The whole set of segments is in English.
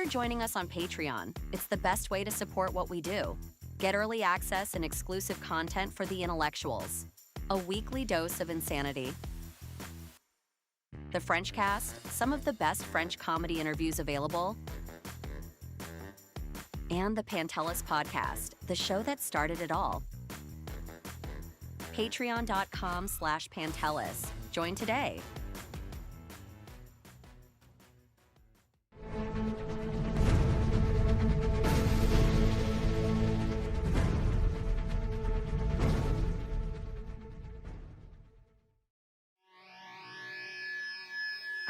for joining us on Patreon. It's the best way to support what we do. Get early access and exclusive content for the intellectuals. A weekly dose of insanity. The French Cast, some of the best French comedy interviews available. And the Pantelis Podcast, the show that started it all. Patreon.com/Pantelis. Join today.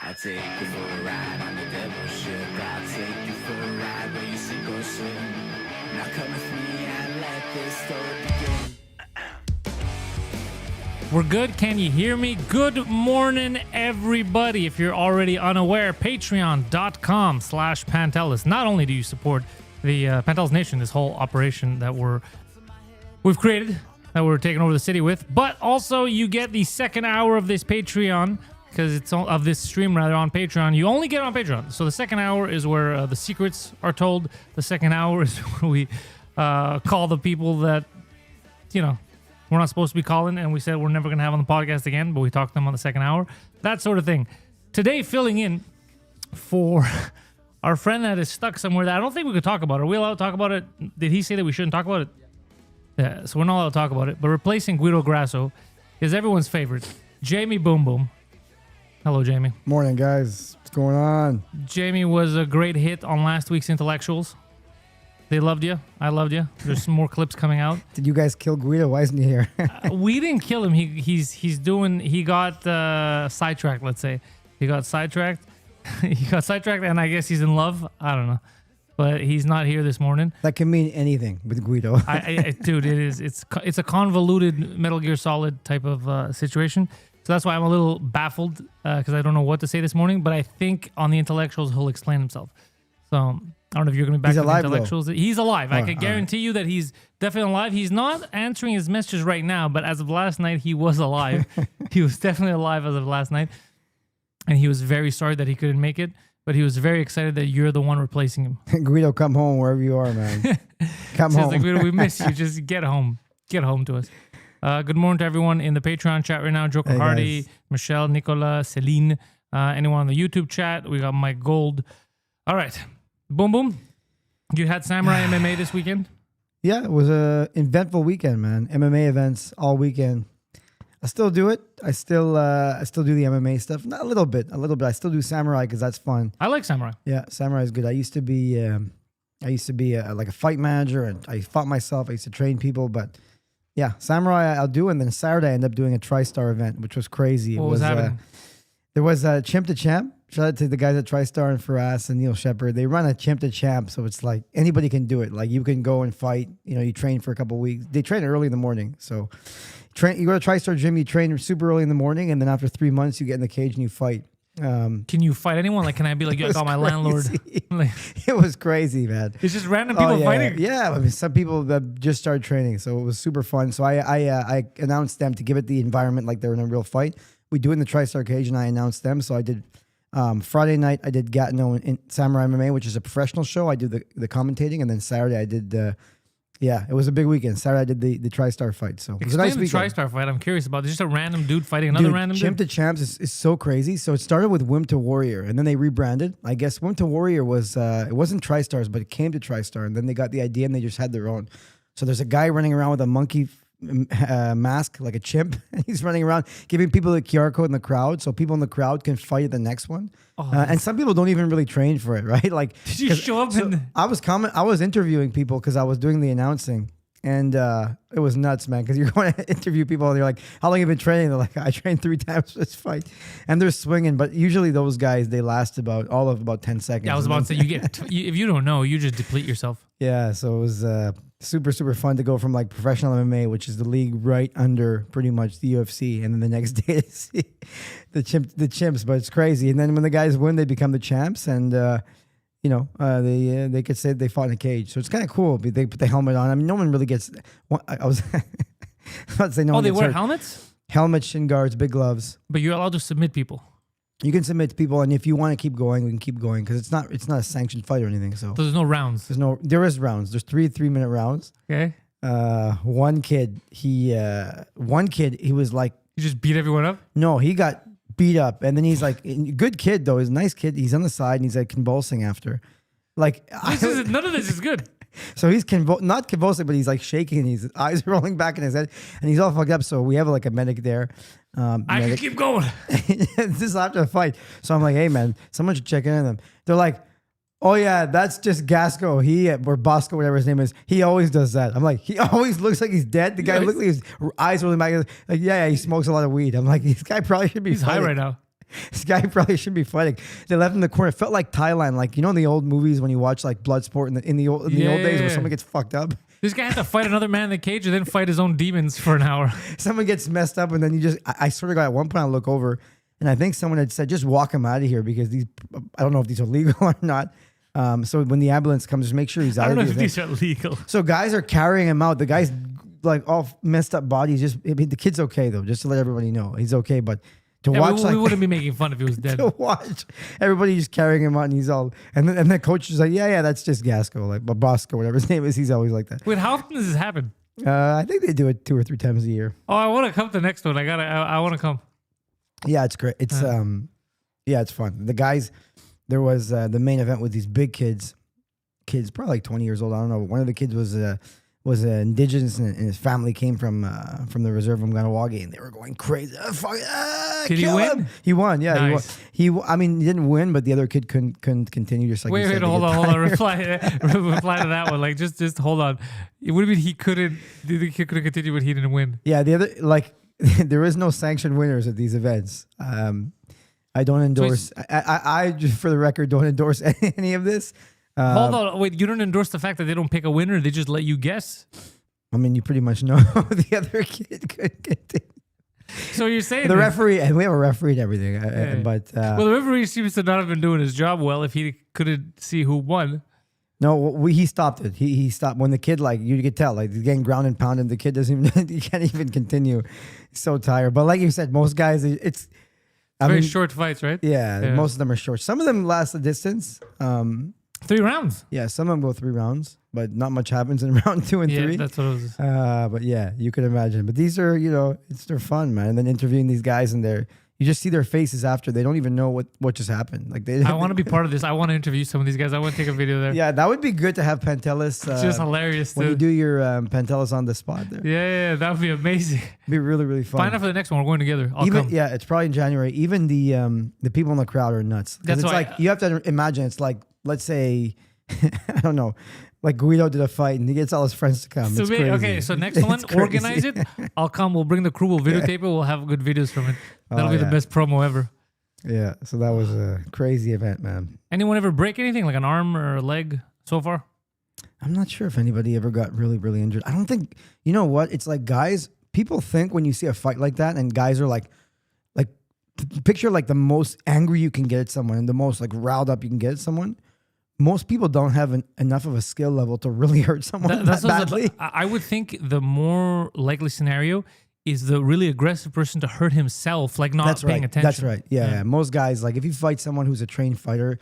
I'll take you for a ride on the devil's ship. I'll take you for a ride where you sink or swim. Now come with me and let this story begin. We're good. Can you hear me? Good morning, everybody. If you're already unaware, patreon.com/Pantelis. Not only do you support the Pantelis Nation, this whole operation that we've created, that we're taking over the city with, but also you get the second hour of this Patreon, because it's of this stream rather on Patreon. You only get it on Patreon. So the second hour is where the secrets are told. The second hour is where we call the people that, we're not supposed to be calling, and we said we're never going to have on the podcast again, but we talked to them on the second hour. That sort of thing. Today, filling in for our friend that is stuck somewhere that I don't think we could talk about. Are we allowed to talk about it? Did he say that we shouldn't talk about it? Yeah, so we're not allowed to talk about it. But replacing Guido Grasso is everyone's favorite, Jamie Boom Boom. Hello, Jamie. Morning, guys. What's going on? Jamie was a great hit on last week's Intellectuals. They loved you. I loved you. There's some more clips coming out. Did you guys kill Guido? Why isn't he here? We didn't kill him. He got sidetracked, let's say. He got sidetracked. And I guess he's in love. I don't know. But he's not here this morning. That can mean anything with Guido. Dude, it is. It's a convoluted Metal Gear Solid type of situation. So that's why I'm a little baffled because I don't know what to say this morning. But I think on the Intellectuals, he'll explain himself. So I don't know if you're going to be back to the Intellectuals. Though. He's alive. I can guarantee you that he's definitely alive. He's not answering his messages right now, but as of last night, he was alive. He was definitely alive as of last night. And he was very sorry that he couldn't make it, but he was very excited that you're the one replacing him. Guido, come home wherever you are, man. Come home. Like, Guido, we miss you. Just get home. Get home to us. Good morning to everyone in the Patreon chat right now. Joker Hardy, guys. Michelle, Nicola, Celine, anyone on the YouTube chat. We got Mike Gold. All right. Boom, boom. You had Samurai MMA this weekend? Yeah, it was an eventful weekend, man. MMA events all weekend. I still do it. I still do the MMA stuff. Not a little bit. I still do Samurai because that's fun. I like Samurai. Yeah, Samurai is good. I used to be like a fight manager, and I fought myself. I used to train people, but yeah, Samurai I'll do, and then Saturday I ended up doing a TriStar event, which was crazy. What was happening? There was a Chimp to Champ. Shout out to the guys at TriStar and Faraz and Neil Shepard. They run a Chimp to Champ, so it's like anybody can do it. Like you can go and fight. You train for a couple of weeks. They train early in the morning, so you go to TriStar gym. You train super early in the morning, and then after 3 months, you get in the cage and you fight. Can you fight anyone? Like, can I be like, I got my landlord? Like, it was crazy, man. It's just random people fighting. Yeah, I mean, some people that just started training, so it was super fun. So I announced them to give it the environment like they were in a real fight. We do it in the TriStar cage, and I announced them. So I did Friday night. I did Gatineau in Samurai MMA, which is a professional show. I do the commentating, and then Saturday I did. It was a big weekend. Saturday I did the TriStar fight. So it was a nice weekend. TriStar fight. I'm curious about. It's just a random dude fighting another random dude. Chimp to Champs is so crazy. So it started with Wim to Warrior, and then they rebranded. I guess Wim to Warrior was it wasn't TriStars, but it came to TriStar, and then they got the idea and they just had their own. So there's a guy running around with a monkey mask like a chimp, and he's running around giving people the QR code in the crowd, so people in the crowd can fight at the next one. And some people don't even really train for it, right? Like, did you show up? I was interviewing people because I was doing the announcing, and it was nuts, man. Because you're going to interview people, and they're like, "How long have you been training?" They're like, "I trained 3 times for this fight," and they're swinging. But usually those guys, they last about 10 seconds. Yeah, I was about to say, if you don't know, you just deplete yourself. Yeah, so it was super, super fun to go from like professional MMA, which is the league right under pretty much the UFC, and then the next day to see the chimps. But it's crazy. And then when the guys win, they become the champs, and they could say they fought in a cage. So it's kind of cool. They put the helmet on. I mean, no one really gets. I was about to say no. Oh, one they gets wear hurt. helmets? Helmets, shin guards, big gloves. But you're allowed to submit people. You can submit to people, and if you want to keep going, we can keep going because it's not a sanctioned fight or anything. So So there's no rounds. there is rounds. There's 3-minute rounds. Okay. One kid, he was like, You just beat everyone up? no, he got beat up, and then he's like, good kid though, he's a nice kid. He's on the side, and he's like convulsing after, like None of this is good. so he's not convulsing, but he's like shaking, and his eyes are rolling back in his head, and he's all fucked up. So we have like a medic there. I can keep going. This is after the fight, so I'm like, hey man, someone should check in on them. They're like, oh yeah, that's just Gasco. Or Bosco, whatever his name is. He always does that. I'm like, he always looks like he's dead. The guy looks like his eyes rolling back. Like, yeah, he smokes a lot of weed. I'm like, this guy probably should be. He's high right now. This guy probably should be fighting. They left him in the corner. It felt like Thailand, like in the old movies when you watch like Bloodsport in the old days where someone gets fucked up. This guy had to fight another man in the cage and then fight his own demons for an hour. Someone gets messed up, and then I sort of got at one point I look over, and I think someone had said, just walk him out of here because I don't know if these are legal or not. So when the ambulance comes, just make sure he's out I don't of know here. if these are legal. So guys are carrying him out. The guy's like all messed up body. The kid's okay though, just to let everybody know he's okay. But to watch, we wouldn't be making fun if he was dead. to watch everybody just carrying him out, and he's all, and the coach is like, yeah, that's just Gasco, like Bosco, whatever his name is. He's always like that. Wait, how often does this happen? I think they do it 2 or 3 times a year. Oh, I want to come to the next one. I want to come. Yeah, it's great. It's it's fun. The guys, there was the main event with these big kids probably like 20 years old. I don't know. One of the kids was indigenous, and his family came from the reserve of Ganawagi, and they were going crazy. Did he win? He won. Yeah, Nice. he won. I mean, he didn't win, but the other kid couldn't continue. Just like Wait, hold on. Reply to that one. Like, just hold on. It would have been the kid couldn't continue, but he didn't win. Yeah, the other there is no sanctioned winners at these events. I don't endorse. I just for the record don't endorse any of this. Hold on. Wait, you don't endorse the fact that they don't pick a winner? They just let you guess? I mean, you pretty much know the other kid could continue. So you're saying The referee, and we have a referee and everything, but well, the referee seems to not have been doing his job well if he couldn't see who won. no, he stopped it. He stopped when the kid, like, you could tell, like, he's getting ground and pounded. The kid doesn't even, he can't even continue. He's so tired. But like you said, most guys, it's Very short fights, right? Yeah, most of them are short. Some of them last a distance. 3 rounds. Yeah, some of them go 3 rounds, but not much happens in round 2 and 3. Yeah, that's what it was. But yeah, you could imagine. But these are, they're fun, man. And then interviewing these guys, and you just see their faces after. They don't even know what just happened. Like I want to be part of this. I want to interview some of these guys. I want to take a video there. Yeah, that would be good to have Pantelis. It's just hilarious. When you do your Pantelis on the spot there. Yeah, that would be amazing. It'd be really, really fun. Find out for the next one. We're going together. I'll come. Yeah, it's probably in January. Even the people in the crowd are nuts. 'Cause That's it's why- like, you have to imagine, it's like, let's say, I don't know, like Guido did a fight and he gets all his friends to come. So It's crazy. okay, so next one, It's crazy. organize it. I'll come. We'll bring the crew. We'll videotape it. We'll have good videos from it. That'll be the yeah. best promo ever. Yeah, so that was a crazy event, man. Anyone ever break anything, like an arm or a leg so far? I'm not sure if anybody ever got really, really injured. I don't think, you know what? It's like guys, people think when you see a fight like that and guys are like picture like the most angry you can get at someone and the most like riled up you can get at someone. Most people don't have enough of a skill level to really hurt someone that badly. I would think the more likely scenario is the really aggressive person to hurt himself, like not paying attention. That's right. Yeah. Most guys, like if you fight someone who's a trained fighter,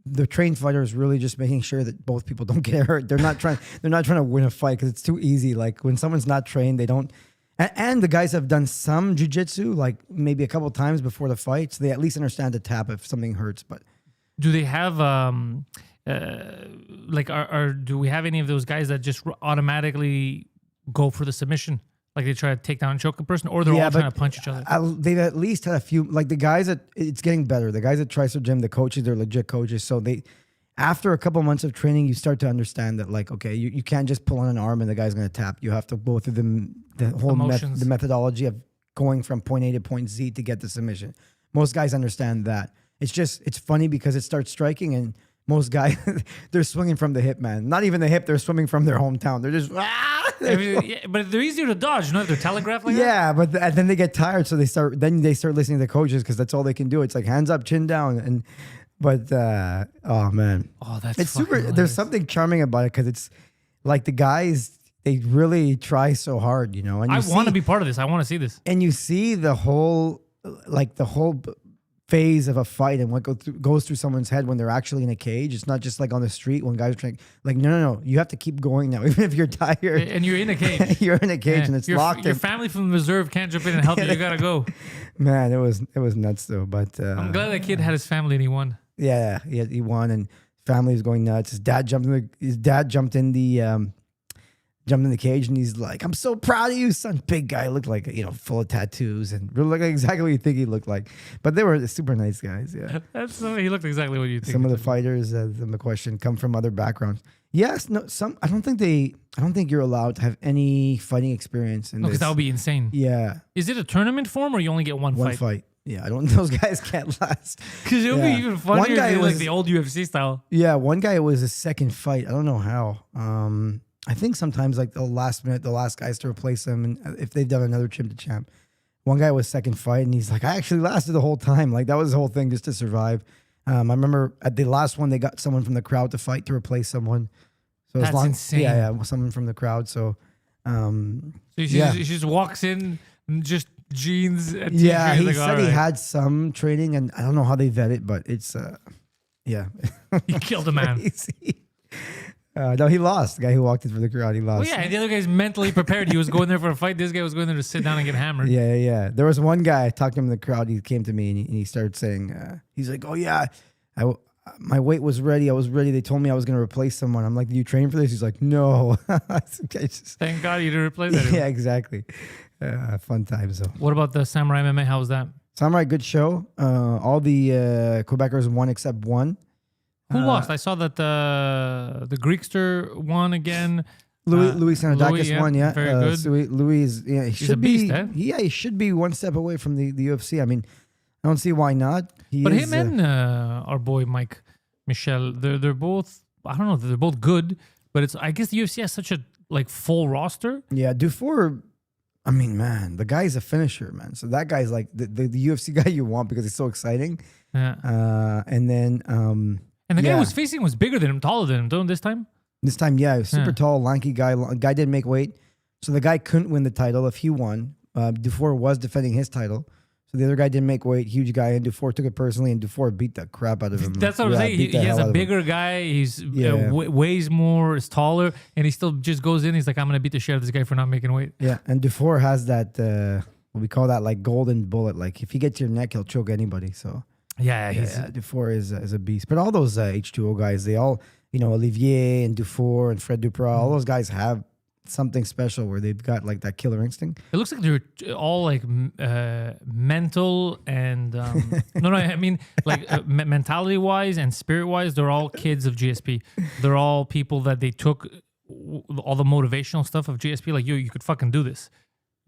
the trained fighter is really just making sure that both people don't get hurt. They're not trying to win a fight because it's too easy. Like when someone's not trained, they don't. And the guys have done some jiu-jitsu, like maybe a couple of times before the fight, so they at least understand to tap if something hurts. But do they have do we have any of those guys that just automatically go for the submission? Like they try to take down and choke a person, or they're all trying to punch each other? They've at least had a few, like the guys it's getting better. The guys at Tricer Gym, the coaches, they're legit coaches. So after a couple months of training, you start to understand that, like, okay, you can't just pull on an arm and the guy's going to tap. You have to go through the whole the methodology of going from point A to point Z to get the submission. Most guys understand that. It's funny because it starts striking and most guys, they're swinging from the hip, man. Not even the hip, they're swimming from their hometown. They're just, but they're easier to dodge, you know, if they're telegraphed like that. Yeah, but then they get tired, so they start listening to the coaches because that's all they can do. It's like hands up, chin down, oh man, it's super. Hilarious. There's something charming about it because it's like the guys, they really try so hard, you know. And I want to be part of this. I want to see this. And you see the whole phase of a fight and what goes through someone's head when they're actually in a cage. It's not just like on the street when guys are trying. Like no, you have to keep going now, even if you're tired And you're in a cage. you're in a cage and it's locked. Your family from the reserve can't jump in and help you. You gotta go. Man, it was nuts though. But I'm glad that kid had his family and he won. yeah, he won and family was going nuts. His dad jumped in the cage and he's like, "I'm so proud of you, son." Big guy, looked like full of tattoos and really looked like exactly what you think he looked like. But they were super nice guys. Yeah, He looked exactly what you think. some of the fighters, the question, come from other backgrounds. Yes, no, some. I don't think you're allowed to have any fighting experience in because this. that would be insane. Yeah, Is it a tournament form or you only get one fight? Yeah, I don't. Those guys can't last. Because it would Yeah. be even funnier One guy if it was like was- the old UFC style. Yeah, one guy it was his second fight. I don't know how. I think sometimes like the last minute, the last guys to replace him, and if they've done another champ to champ. One guy was second fight, and he's like, "I actually lasted the whole time. Like that was the whole thing just to survive." I remember at the last one, they got someone from the crowd to fight to replace someone. So That's insane. Yeah, someone from the crowd. So, So she just walks in, just jeans. And yeah, t-shirt. he Like, said all he right. had some training, and I don't know how they vet it, but it's yeah, He killed a man. crazy. No, he lost. The guy who walked in for the crowd, he lost. Well, yeah, and the other guy's mentally prepared. He was going there for a fight. This guy was going there to sit down and get hammered. Yeah. There was one guy, I talked to him in the crowd. He came to me and he started saying, he's like, "Oh, yeah, my weight was ready. I was ready. They told me I was going to replace someone." I'm like, "Do you train for this?" He's like, "No." Thank God you didn't replace that. Yeah, exactly. Fun times, though. What about the Samurai MMA? How was that? Samurai, good show. All the Quebecers won except one. Who lost? I saw that the Greekster won again. Louis Sanodakis Louis, yeah, won, yeah. very good. So Louis is, yeah, he should a beast, be. eh? Yeah, he should be one step away from the UFC. I mean, I don't see why not. But him and our boy Mike Michel, they're both. I don't know. They're both good, but it's. I guess the UFC has such a full roster. Yeah, Dufour. I mean, man, the guy's a finisher, man. So that guy's like the UFC guy you want because he's so exciting. Yeah. And then And the guy yeah. who was facing was bigger than him, taller than him. Don't this time? This time, yeah, he was super Yeah. tall, lanky guy. Guy didn't make weight, so the guy couldn't win the title if he won. Dufour was defending his title, so the other guy didn't make weight. Huge guy, and Dufour took it personally, and Dufour beat the crap out of him. That's what I'm Yeah, saying. beat He the has hell out a of him. bigger guy. He's Yeah. weighs more, is taller, and he still just goes in. He's like, I'm gonna beat the shit out of this guy for not making weight. Yeah, and Dufour has that what we call that like golden bullet. Like if he gets your neck, he'll choke anybody. So Yeah, he's Dufour is a beast. But all those H2O guys, they all, Olivier and Dufour and Fred Duprat, all those guys have something special where they've got like that killer instinct. It looks like they're all like mental and no, I mean like mentality wise and spirit wise, they're all kids of GSP. They're all people that they took all the motivational stuff of GSP. Like you could fucking do this.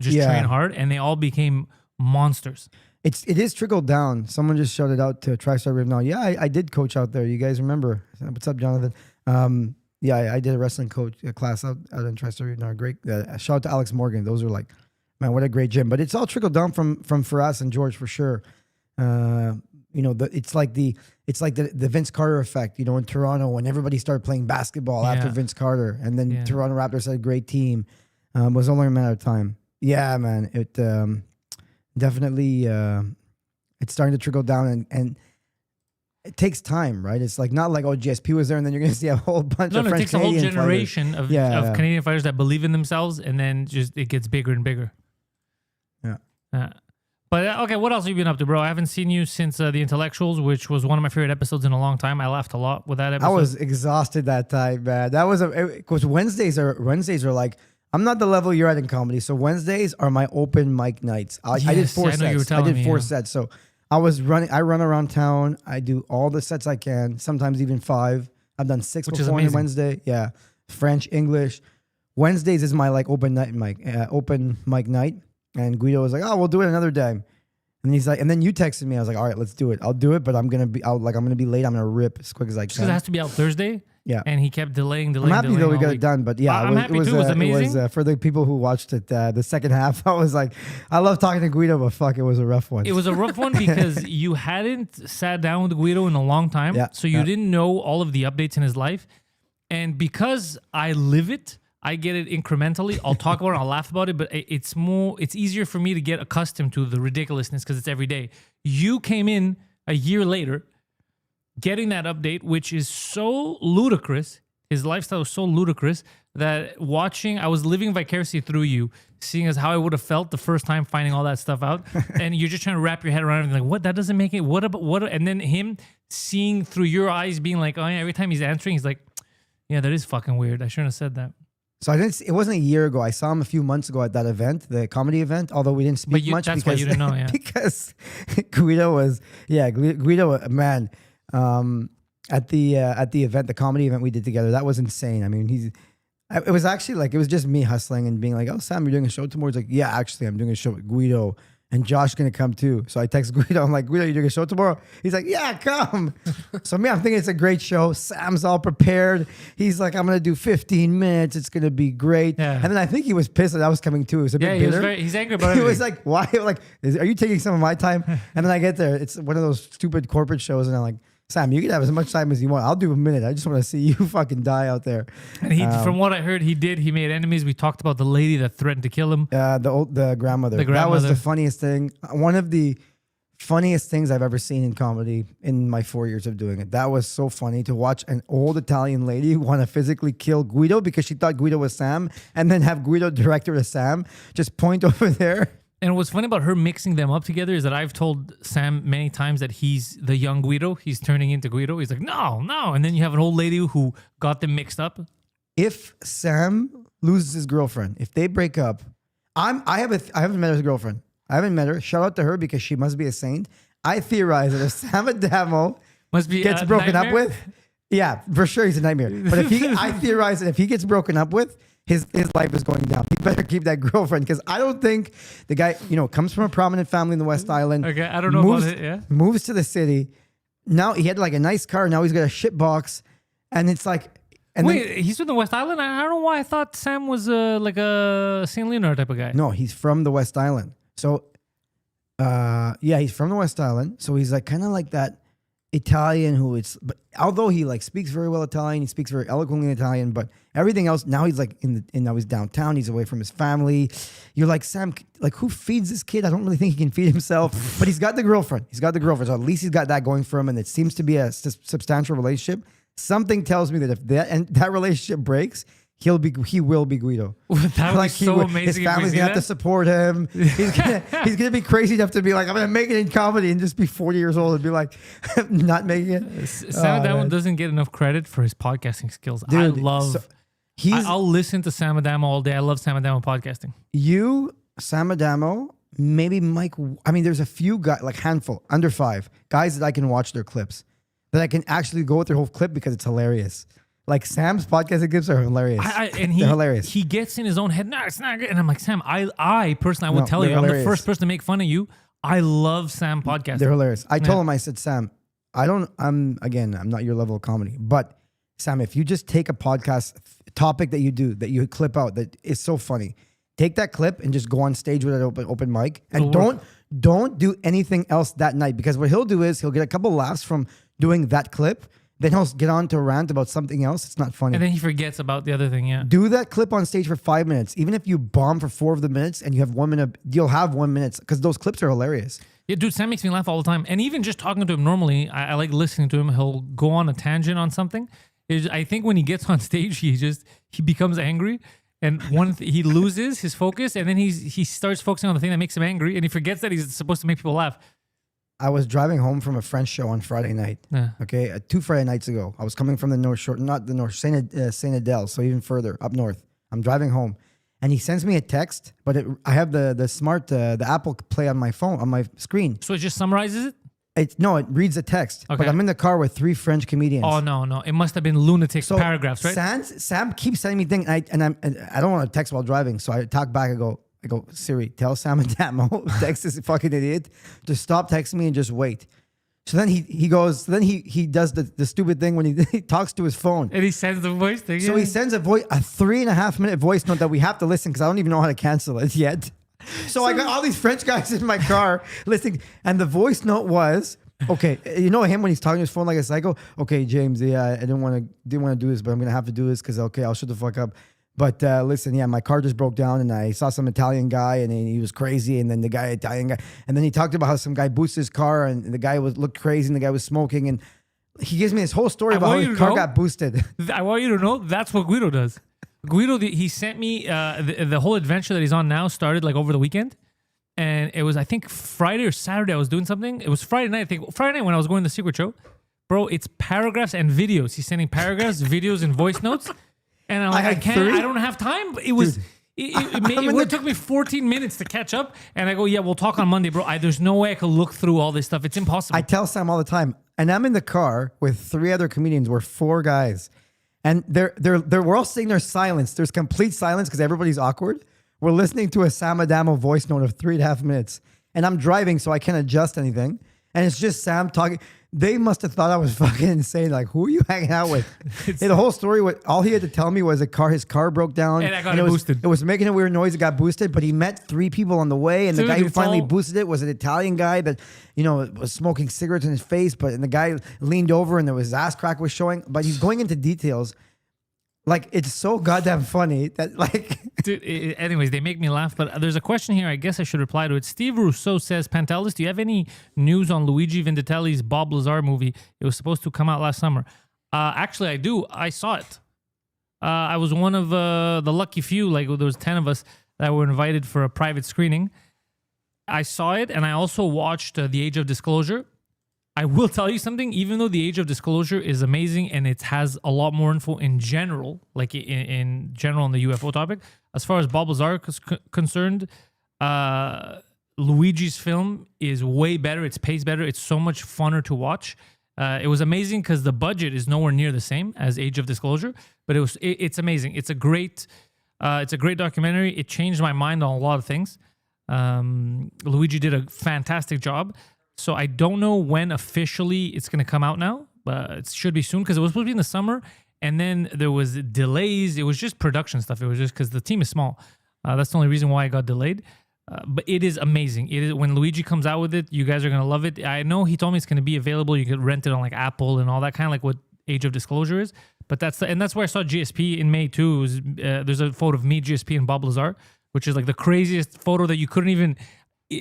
Just Yeah. train hard, and they all became monsters. It is trickled down. Someone just shouted out to TriStar Riv now. Yeah, I did coach out there. You guys remember? What's up, Jonathan? Yeah, I did a wrestling coach class out in TriStar Riv now. Great. Shout out to Alex Morgan. Those are like, man, what a great gym. But it's all trickled down from Firas and George for sure. It's like the Vince Carter effect. In Toronto when everybody started playing basketball after Yeah. Vince Carter, and then Yeah. Toronto Raptors had a great team. It was only a matter of time. Yeah, man. It definitely it's starting to trickle down, and it takes time, right? It's like not like GSP was there, and then you're going to see a whole bunch No, of it French takes a whole Canadian fighters. generation of Yeah. Canadian fighters that believe in themselves, and then just it gets bigger and bigger. Yeah. But okay, what else have you been up to, bro? I haven't seen you since The Intellectuals, which was one of my favorite episodes in a long time. I laughed a lot with that episode. I was exhausted that time, man. That was because Wednesdays are like, I'm not the level you're at in comedy, so Wednesdays are my open mic nights. I did Yes, four I know you were sets. I telling did me, four yeah. sets. So I run around town. I do all the sets I can. Sometimes even 5. I've done 6 Which is before on amazing. Wednesday. Yeah, French, English. Wednesdays is my like open mic night. And Guido was like, "Oh, we'll do it another day." And he's like, and then you texted me. I was like, "All right, let's do it. I'll do it, but I'm gonna be late. I'm gonna rip as quick as I Just 'cause it can." has to be out Thursday. Yeah. And he kept delaying. I'm happy though we got it done, but yeah, I'm happy too. It was amazing. for the people who watched it. The second half, I was like, I love talking to Guido, but fuck, it was a rough one. It was a rough one because you hadn't sat down with Guido in a long time. Yeah, So you yeah. didn't know all of the updates in his life. And because I live it, I get it incrementally. I'll talk about it, I'll laugh about it, but it's easier for me to get accustomed to the ridiculousness because it's every day. You came in a year later, getting that update, which is so ludicrous. His lifestyle was so ludicrous that I was living vicariously through you, seeing as how I would have felt the first time finding all that stuff out. And you're just trying to wrap your head around it, like, what? That doesn't make it. What about what? And then him seeing through your eyes, being like, oh yeah, every time he's answering, he's like, yeah, that is fucking weird. I shouldn't have said that. So it wasn't a year ago. I saw him a few months ago at that event, the comedy event, although we didn't speak much. That's why you didn't know, yeah. Because Guido, man, at the event, the comedy event we did together, that was insane. I mean, it was actually like, it was just me hustling and being like, oh, Sam, you're doing a show tomorrow? He's like, yeah, actually, I'm doing a show with Guido and Josh going to come too. So I text Guido. I'm like, Guido, you're doing a show tomorrow? He's like, yeah, come. So I'm thinking it's a great show. Sam's all prepared. He's like, I'm going to do 15 minutes. It's going to be great. Yeah. And then I think he was pissed that I was coming too. It was a bit bitter. He's angry about it. He was like, why? Like, are you taking some of my time? And then I get there. It's one of those stupid corporate shows. And I'm like, Sam, you can have as much time as you want. I'll do a minute. I just want to see you fucking die out there. And from what I heard, he made enemies. We talked about the lady that threatened to kill him. The grandmother. That was the funniest thing. One of the funniest things I've ever seen in comedy in my 4 years of doing it. That was so funny to watch an old Italian lady want to physically kill Guido because she thought Guido was Sam, and then have Guido direct her to Sam. Just point over there. And what's funny about her mixing them up together is that I've told Sam many times that he's the young Guido. He's turning into Guido. He's like, no. And then you have an old lady who got them mixed up. If Sam loses his girlfriend, if they break up, I haven't met his girlfriend. I haven't met her. Shout out to her because she must be a saint. I theorize that if Sam Adamo gets broken up with, yeah, for sure he's a nightmare. But I theorize that if he gets broken up with, his life is going down. He better keep that girlfriend because I don't think the guy, comes from a prominent family in the West Island. Okay, I don't know about it, yeah. Moves to the city. Now he had like a nice car. Now he's got a shit box. And it's like... he's from the West Island? I don't know why I thought Sam was like a St. Leonard type of guy. No, he's from the West Island. So, he's from the West Island. So he's like kind of like that Italian but although he like speaks very well Italian, he speaks very eloquently Italian, but everything else, now he's like now he's downtown, he's away from his family. You're like, Sam, like who feeds this kid? I don't really think he can feed himself, but he's got the girlfriend. So at least he's got that going for him, and it seems to be a substantial relationship. Something tells me that if that relationship breaks, he will be Guido. That was so amazing. His family's gonna have to support him. He's gonna be crazy enough to be like, I'm gonna make it in comedy, and just be 40 years old and be like, not making it. Sam Adamo doesn't get enough credit for his podcasting skills. Dude, I'll listen to Sam Adamo all day. I love Sam Adamo podcasting. Sam Adamo, maybe Mike. I mean, there's a few guys, like handful, under 5 guys that I can watch their clips, that I can actually go with their whole clip because it's hilarious. Like Sam's podcasting clips are hilarious. They're hilarious. He gets in his own head. No, it's not good. And I'm like, Sam, I personally, I would tell you, hilarious. I'm the first person to make fun of you. I love Sam podcasting. They're hilarious. I told him, I said, Sam, I'm not your level of comedy, but Sam, if you just take a podcast topic that you clip out that is so funny, take that clip and just go on stage with an open mic, and don't do anything else that night, because what he'll do is he'll get a couple laughs from doing that clip. Then he'll get on to a rant about something else. It's not funny. And then he forgets about the other thing, yeah. Do that clip on stage for 5 minutes. Even if you bomb for 4 of the minutes and you have 1 minute, you'll have 1 minute, because those clips are hilarious. Yeah, dude, Sam makes me laugh all the time. And even just talking to him normally, I like listening to him. He'll go on a tangent on something. I think when he gets on stage, he becomes angry. And he loses his focus, and then he starts focusing on the thing that makes him angry, and he forgets that he's supposed to make people laugh. I was driving home from a French show on Friday night. Yeah. Okay, 2 Friday nights ago. I was coming from the North Shore, not the North, Saint Adele, so even further up north. I'm driving home, and he sends me a text, but I have the smart, the Apple Play on my phone, on my screen. So it just summarizes it? It reads the text. Okay. But I'm in the car with 3 French comedians. Oh no! It must have been lunatic paragraphs, right? Sam keeps sending me things, and I don't want to text while driving, so I talk back. I go, Siri, tell Sam Adamo, text this fucking idiot, to stop texting me and just wait. So then he goes. Then he does the stupid thing when he talks to his phone, and he sends the voice thing. So he sends a 3.5 minute voice note that we have to listen, because I don't even know how to cancel it yet. So I got all these French guys in my car listening, and the voice note was, okay, you know him when he's talking to his phone like a psycho. Okay, James, yeah, I didn't want to do this, but I'm gonna have to do this because I'll shut the fuck up. But listen, yeah, my car just broke down, and I saw some Italian guy, and he was crazy. And then the Italian guy, and then he talked about how some guy boosted his car, and the guy looked crazy, and the guy was smoking, and he gives me this whole story about how his car got boosted. I want you to know that's what Guido does. Guido, he sent me the whole adventure that he's on now started like over the weekend. And it was, I think, Friday or Saturday I was doing something. It was Friday night, I think. Friday night when I was going to the Secret Show. Bro, it's paragraphs and videos. He's sending paragraphs, videos, and voice notes. And I'm like, I don't have time. It was... Dude. It took me 14 minutes to catch up, and I go, yeah, we'll talk on Monday, bro. There's no way I could look through all this stuff. It's impossible. I tell Sam all the time, and I'm in the car with 3 other comedians. We're 4 guys, and we're all sitting there silence. There's complete silence because everybody's awkward. We're listening to a Sam Adamo voice note of 3.5 minutes, and I'm driving, so I can't adjust anything, and it's just Sam talking. They must have thought I was fucking insane. Like, who are you hanging out with? The whole story, all he had to tell me was his car broke down. And I got it boosted. It was making a weird noise. It got boosted, but he met 3 people on the way. And the guy who finally boosted it was an Italian guy that, was smoking cigarettes in his face. And the guy leaned over and his ass crack was showing. But he's going into details. Like, it's so goddamn funny that, like... Dude, anyways, they make me laugh. But there's a question here. I guess I should reply to it. Steve Rousseau says, Pantelis, do you have any news on Luigi Venditelli's Bob Lazar movie? It was supposed to come out last summer. Actually, I do. I saw it. I was one of the lucky few. Like, there was 10 of us that were invited for a private screening. I saw it, and I also watched The Age of Disclosure. I will tell you something, even though The Age of Disclosure is amazing and it has a lot more info in general, like in general on the UFO topic, as far as Bob Lazar is concerned, Luigi's film is way better. It's paced better. It's so much funner to watch. It was amazing because the budget is nowhere near the same as Age of Disclosure, but it's amazing. It's a great documentary. It changed my mind on a lot of things. Luigi did a fantastic job. So I don't know when officially it's going to come out now, but it should be soon because it was supposed to be in the summer, and then there was delays. It was just production stuff. It was just because the team is small. That's the only reason why it got delayed. But it is amazing. It is when Luigi comes out with it, you guys are going to love it. I know he told me it's going to be available. You could rent it on like Apple and all that, kind of like what Age of Disclosure is. But that's where I saw GSP in May too. It was, there's a photo of me, GSP, and Bob Lazar, which is like the craziest photo that you couldn't even...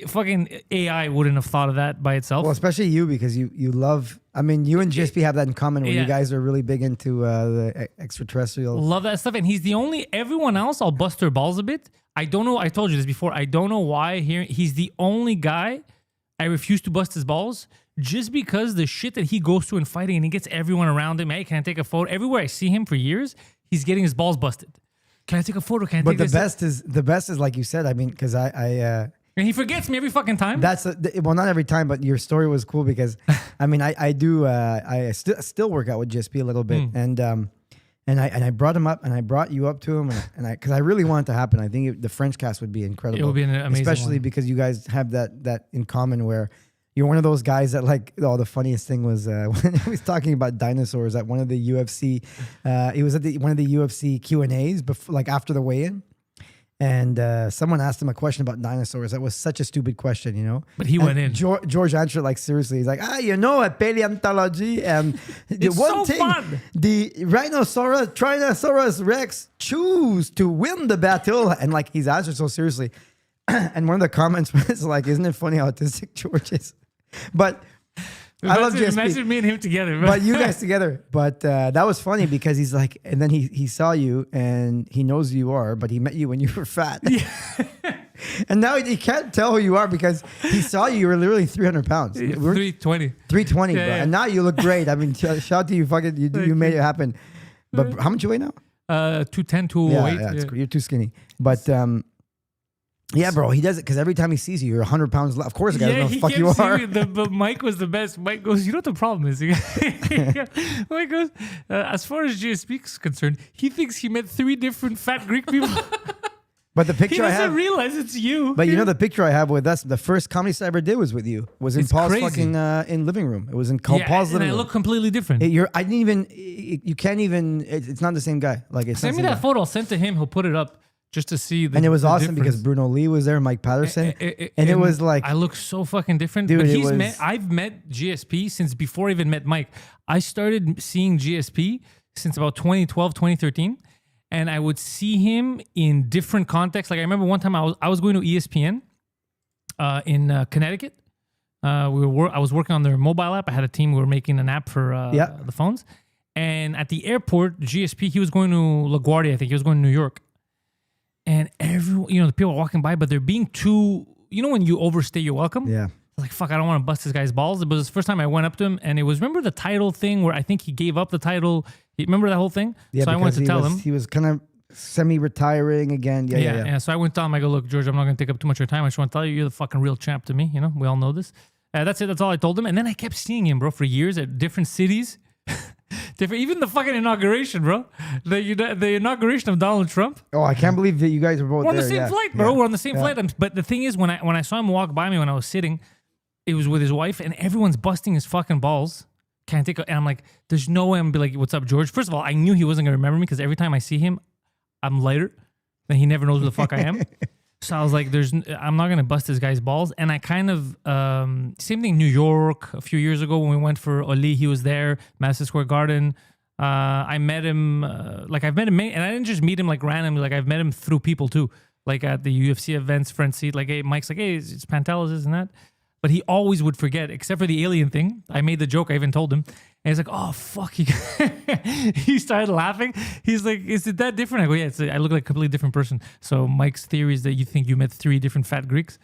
Fucking AI wouldn't have thought of that by itself. Well, especially you, because you love... I mean, you and GSP have that in common where you guys are really big into the extraterrestrial... Love that stuff. And he's the only... Everyone else, I'll bust their balls a bit. I don't know. I told you this before. I don't know why he's the only guy I refuse to bust his balls just because the shit that he goes through in fighting and he gets everyone around him. Hey, can I take a photo? Everywhere I see him for years, he's getting his balls busted. Can I take a photo? Can I take this? But the best is like you said, I mean, because and he forgets me every fucking time. Well, not every time, but your story was cool because, I mean, I still work out with GSP a little bit, and I brought him up, and I brought you up to him, and because I really want it to happen. I think the French cast would be incredible. It would be an amazing especially one. Because you guys have that in common where you're one of those guys that like. Oh, the funniest thing was when he was talking about dinosaurs at one of the UFC. He was at one of the UFC Q&As before, like after the weigh-in. And someone asked him a question about dinosaurs. That was such a stupid question, But he went in. George answered like seriously. He's like, at paleontology, it's so fun. The Tyrannosaurus Rex choose to win the battle, and like he's answered so seriously. And one of the comments was like, "Isn't it funny how autistic George is?" But I love GSP. Imagine me and him together. But you guys together. But that was funny because he's like, and then he saw you and he knows who you are, but he met you when you were fat. Yeah. And now he can't tell who you are because he saw you. You were literally 300 pounds. 320. 320, yeah, bro. yeah. And now you look great. I mean, shout out to you. Fucking, you made it happen. But how much you weigh now? 210, 208. Yeah. You're too skinny. But yeah, bro, he does it because every time he sees you, you're 100 pounds less. Of course, the guy doesn't know the fuck you are. But Mike was the best. Mike goes, you know what the problem is? Mike goes, as far as GSP is concerned, he thinks he met 3 different fat Greek people. But the picture he doesn't realize it's you. But the picture I have with us, the first comedy set I ever did was with you. Was in Paul's fucking in living room. It was in Paul's living room. And I look completely different. I didn't even. You can't even. It's not the same guy. Like send me that photo. I'll send to him. He'll put it up. Just to see and it was awesome because Bruno Lee was there, Mike Patterson, and it was like I look so fucking different. Dude, but I've met GSP since before I even met Mike. I started seeing GSP since about 2012, 2013, and I would see him in different contexts. Like I remember one time I was going to ESPN in Connecticut. I was working on their mobile app. I had a team. We were making an app for the phones. And at the airport, GSP, he was going to LaGuardia. I think he was going to New York. And everyone, the people are walking by, but they're being too, when you overstay your welcome? Yeah. Like, fuck, I don't want to bust this guy's balls. It was the first time I went up to him, and it was, remember the title thing where I think he gave up the title? Remember that whole thing? Yeah, so I wanted to tell him. He was kind of semi-retiring again. Yeah. So I went to tell him, I go, look, George, I'm not going to take up too much of your time. I just want to tell you, you're the fucking real champ to me. We all know this. That's it. That's all I told him. And then I kept seeing him, bro, for years at different cities. Even the fucking inauguration, bro. The inauguration of Donald Trump. Oh, I can't believe that you guys were both We're on there. the same flight, bro. We're on the same flight. But the thing is, when I saw him walk by me when I was sitting, it was with his wife, and everyone's busting his fucking balls. Can't take. And I'm like, there's no way I'm gonna be like, what's up, George? First of all, I knew he wasn't gonna remember me because every time I see him, I'm lighter. Then he never knows who the fuck I am. So I was like, I'm not gonna bust this guy's balls. And I kind of same thing. New York a few years ago when we went for Oli, he was there, Madison Square Garden. I met him, I've met him, and I didn't just meet him like randomly. Like I've met him through people too, like at the UFC events, front seat. Like, hey, Mike's like, hey, it's Pantelis, isn't that? But he always would forget, except for the alien thing. I made the joke. I even told him. And he's like, oh, fuck. He started laughing. He's like, is it that different? I go, yeah, I look like a completely different person. So Mike's theory is that you think you met 3 different fat Greeks.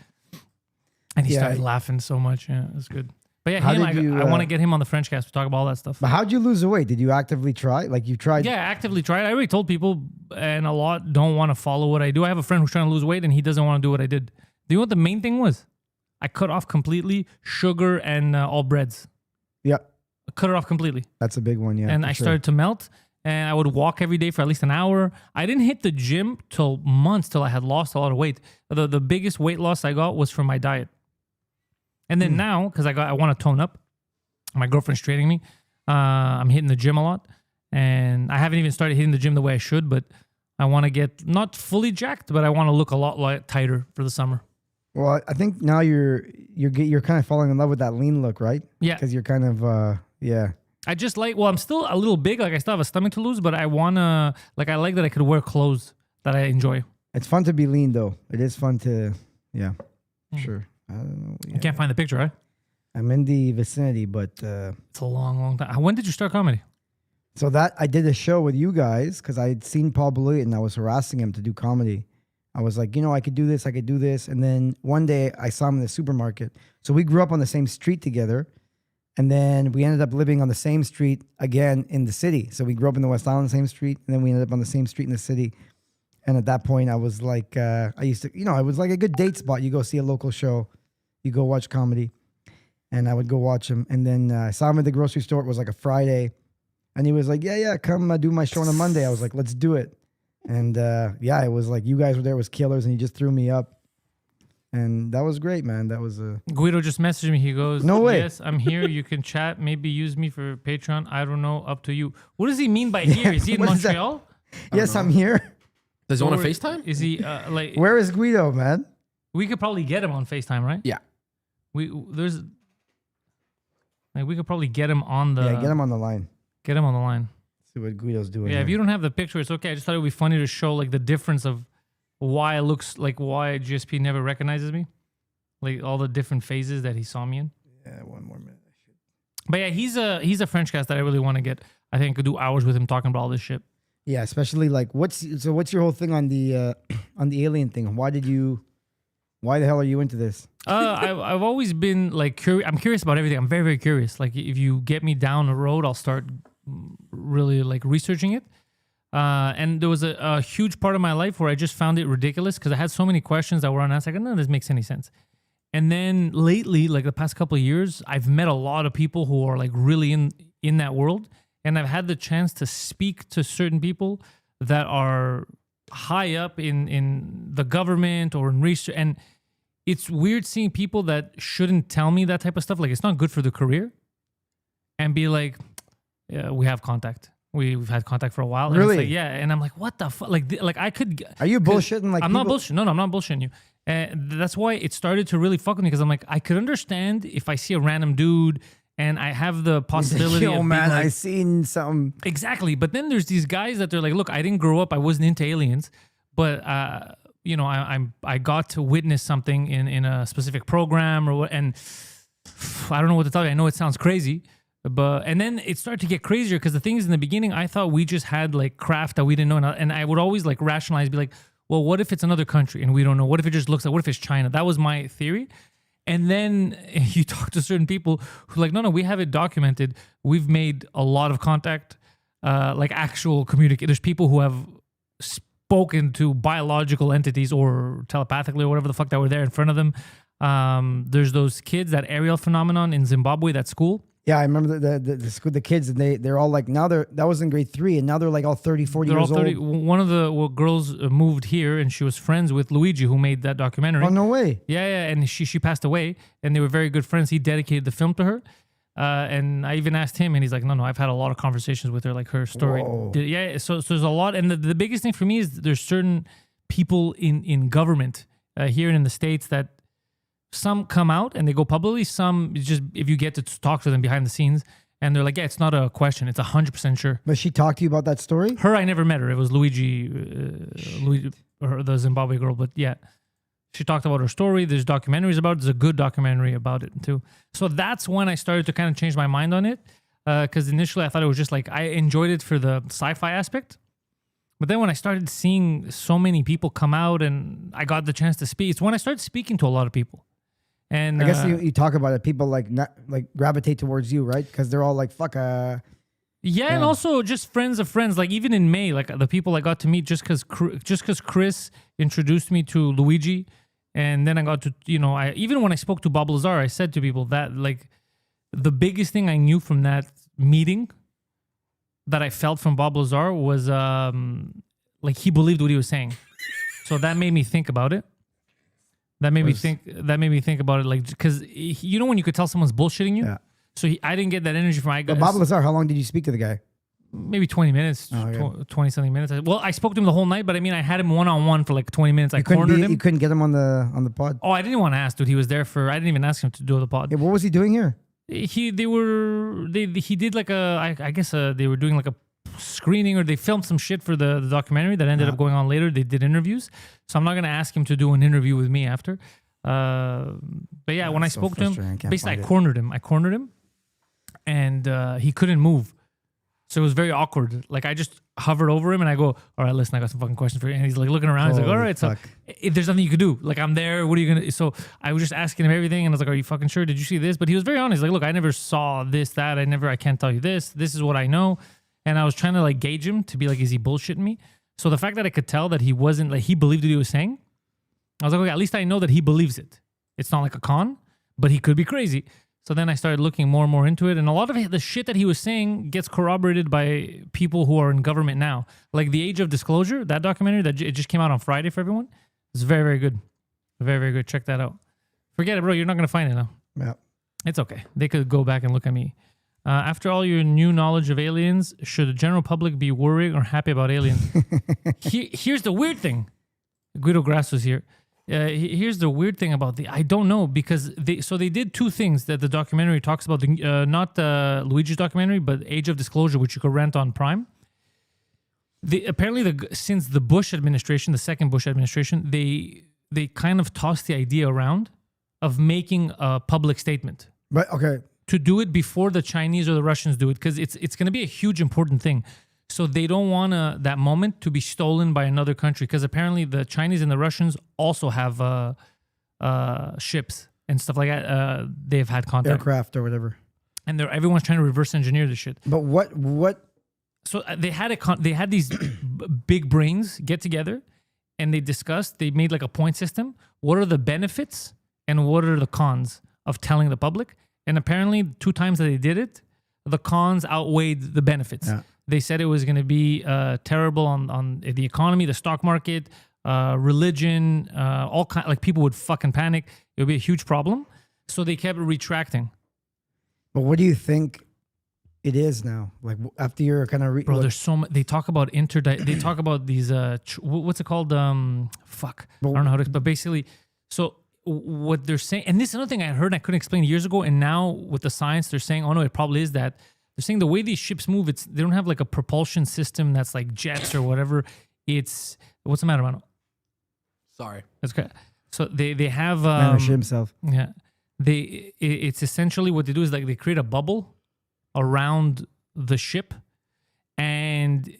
And he started laughing so much. Yeah, it was good. But yeah, I want to get him on the French cast to talk about all that stuff. But how'd you lose the weight? Did you actively try? Like you tried? Yeah, actively tried. I already told people, and a lot don't want to follow what I do. I have a friend who's trying to lose weight, and he doesn't want to do what I did. Do you know what the main thing was? I cut off completely sugar and all breads. Yeah. I cut it off completely. That's a big one, yeah. And I started to melt, and I would walk every day for at least an hour. I didn't hit the gym till months till I had lost a lot of weight. The biggest weight loss I got was from my diet. And then now, because I want to tone up, my girlfriend's training me. I'm hitting the gym a lot, and I haven't even started hitting the gym the way I should, but I want to get not fully jacked, but I want to look a lot tighter for the summer. Well, I think now you're kind of falling in love with that lean look, right? Yeah. Because you're kind of, I just I'm still a little big. Like I still have a stomach to lose, but I want to, I like that I could wear clothes that I enjoy. It's fun to be lean, though. It is fun to, sure. I don't know. Yeah. You can't find the picture, right? I'm in the vicinity, but... it's a long time. When did you start comedy? So I did a show with you guys because I had seen Paul Bouillet and I was harassing him to do comedy. I was like, I could do this. And then one day I saw him in the supermarket. So we grew up on the same street together. And then we ended up living on the same street again in the city. So we grew up in the West Island, same street. And then we ended up on the same street in the city. And at that point I was like, I used to, it was like a good date spot. You go see a local show, you go watch comedy. And I would go watch him. And then I saw him at the grocery store. It was like a Friday. And he was like, yeah, come do my show on a Monday. I was like, let's do it. And it was like you guys were there, it was killers, and he just threw me up. And that was great, man. That was Guido just messaged me. He goes, no way. Yes, I'm here. You can chat. Maybe use me for Patreon. I don't know. Up to you. What does he mean by here? Is he in Montreal? Yes, I'm here. Does he want to FaceTime? Is he Where is Guido, man? We could probably get him on FaceTime, right? Yeah. We could probably get him on the... Yeah, get him on the line. Get him on the line. See what Guido's doing. Yeah, if you don't have the picture, it's okay. I just thought it would be funny to show the difference of why it looks like why GSP never recognizes me. Like all the different phases that he saw me in. Yeah, one more minute. But yeah, he's a French cast that I really want to get. I think I could do hours with him talking about all this shit. Yeah, especially what's your whole thing on the alien thing? Why the hell are you into this? I've always been curious. I'm curious about everything. I'm very, very curious. Like if you get me down the road, I'll start really researching it. And there was a huge part of my life where I just found it ridiculous because I had so many questions that were unasked. None of this makes any sense. And then lately, the past couple of years, I've met a lot of people who are really in that world. And I've had the chance to speak to certain people that are high up in the government or in research. And it's weird seeing people that shouldn't tell me that type of stuff. It's not good for the career. And be like, yeah, we have contact. We've had contact for a while. And really? It's yeah. And I'm like, what the fuck? I could... Are you bullshitting? I'm not bullshitting. No, I'm not bullshitting you. And that's why it started to really fuck with me because I'm like, I could understand if I see a random dude and I have the possibility Yo, of being man, like, I seen something. exactly. But then there's these guys that they're like, look, I didn't grow up, I wasn't into aliens, but you know, I got to witness something in a specific program or what, and I don't know what to tell you. I know it sounds crazy, but and then it started to get crazier because the thing is, in the beginning, I thought we just had like craft that we didn't know, and I would always like rationalize, be like, well, what if it's another country and we don't know? What if it just looks like? What if it's China? That was my theory. And then you talk to certain people who are like, no, we have it documented. We've made a lot of contact, like actual communicate. There's people who have spoken to biological entities or telepathically or whatever the fuck that were there in front of them. There's those kids, that aerial phenomenon in Zimbabwe, that school. Yeah, I remember the school, the kids, and they're all like, now that was in grade 3, and now they're like all 30, 40 They're all years 30. old. One of the girls moved here, and she was friends with Luigi, who made that documentary. Oh, no way. Yeah, and she passed away, and they were very good friends. He dedicated the film to her, and I even asked him, and he's like, no, I've had a lot of conversations with her, like her story. Whoa. Yeah, so there's a lot, and the biggest thing for me is there's certain people in government here in the States that some come out and they go publicly. Some just if you get to talk to them behind the scenes, and they're like, yeah, it's not a question, it's 100% sure. But she talked to you about that story? Her, I never met her. It was Luigi, or the Zimbabwe girl. But yeah, she talked about her story. There's documentaries about it. There's a good documentary about it too. So that's when I started to kind of change my mind on it. Because initially I thought it was just like, I enjoyed it for the sci-fi aspect. But then when I started seeing so many people come out and I got the chance to speak, it's when I started speaking to a lot of people. And I guess you talk about it. People like gravitate towards you, right? Because they're all like, fuck. Yeah, and also just friends of friends. Like even in May, like the people I got to meet just because Chris introduced me to Luigi, and then I got to, you know, even when I spoke to Bob Lazar, I said to people that like the biggest thing I knew from that meeting that I felt from Bob Lazar was like he believed what he was saying. So that made me think about it. That made me think about it, like, because you know when you could tell someone's bullshitting you. Yeah. So I didn't get that energy from. But Bob Lazar, how long did you speak to the guy? Maybe 20 minutes, Oh, okay. 20 something minutes. Well, I spoke to him the whole night, but I mean, I had him one-on-one for like 20 minutes. I cornered him. You couldn't get him on the pod. Oh, I didn't want to ask, dude. He was there for. I didn't even ask him to do the pod. Yeah, what was he doing here? He did like I guess they were doing like a screening, or they filmed some shit for the documentary that ended up going on later. They did interviews, so I'm not gonna ask him to do an interview with me after. But yeah, when I so spoke to him, frustrating. basically I cornered him, and he couldn't move. So it was very awkward. Like I just hovered over him and I go, all right, listen, I got some fucking questions for you. And he's like looking around. He's like, all Holy right, fuck. so if there's nothing you could do, like I'm there. What are you gonna? So I was just asking him everything, and I was like, are you fucking sure? Did you see this? But he was very honest. He's like, look, I never saw this, that. I can't tell you this. This is what I know. And I was trying to like gauge him to be like, is he bullshitting me? So the fact that I could tell that he wasn't, like, he believed what he was saying, I was like, okay, at least I know that he believes it. It's not like a con, but he could be crazy. So then I started looking more and more into it. And a lot of the shit that he was saying gets corroborated by people who are in government now. Like The Age of Disclosure, that documentary, it just came out on Friday for everyone. It's very, very good. Very, very good. Check that out. Forget it, bro. You're not going to find it now. Yeah. It's okay. They could go back and look at me. After all your new knowledge of aliens, should the general public be worried or happy about aliens? Here's the weird thing. Guido Grass was here. Here's the weird thing about I don't know, because they did two things that the documentary talks about. Not Luigi's documentary, but Age of Disclosure, which you could rent on Prime. Apparently, since the Bush administration, the second Bush administration, they kind of tossed the idea around of making a public statement. But okay. To do it before the Chinese or the Russians do it, because it's going to be a huge important thing. So they don't want that moment to be stolen by another country, because apparently the Chinese and the Russians also have ships and stuff like that. They've had contact, Aircraft or whatever, and everyone's trying to reverse engineer this shit. But what? So they had these big brains get together, and they discussed. They made like a point system. What are the benefits and what are the cons of telling the public? And apparently, 2 times that they did it, the cons outweighed the benefits. Yeah. They said it was going to be terrible on the economy, the stock market, religion, all kind. Like people would fucking panic. It would be a huge problem. So they kept retracting. But what do you think it is now? Like after you're kind of bro, there's so much. They talk about they talk about these. What's it called? I don't know how to. But basically, so what they're saying, and this is another thing I heard and I couldn't explain years ago, and now with the science, they're saying, oh no, it probably is that. They're saying the way these ships move, they don't have like a propulsion system that's like jets or whatever. It's what's the matter, Mano? Sorry. That's okay. So they have Man, shit himself. yeah. It's essentially what they do is like they create a bubble around the ship, and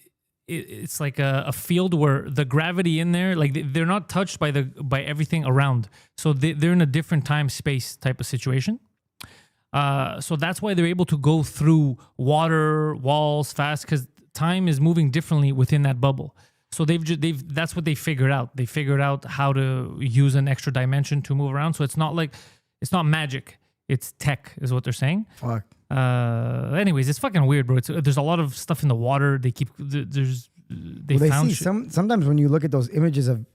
it's like a field where the gravity in there, like they're not touched by everything around. So they're in a different time space type of situation. So that's why they're able to go through water walls fast, because time is moving differently within that bubble. So that's what they figured out. They figured out how to use an extra dimension to move around. So it's not magic. It's tech, is what they're saying. Fuck. Anyways, it's fucking weird, bro. There's a lot of stuff in the water. They found shit. Sometimes when you look at those images of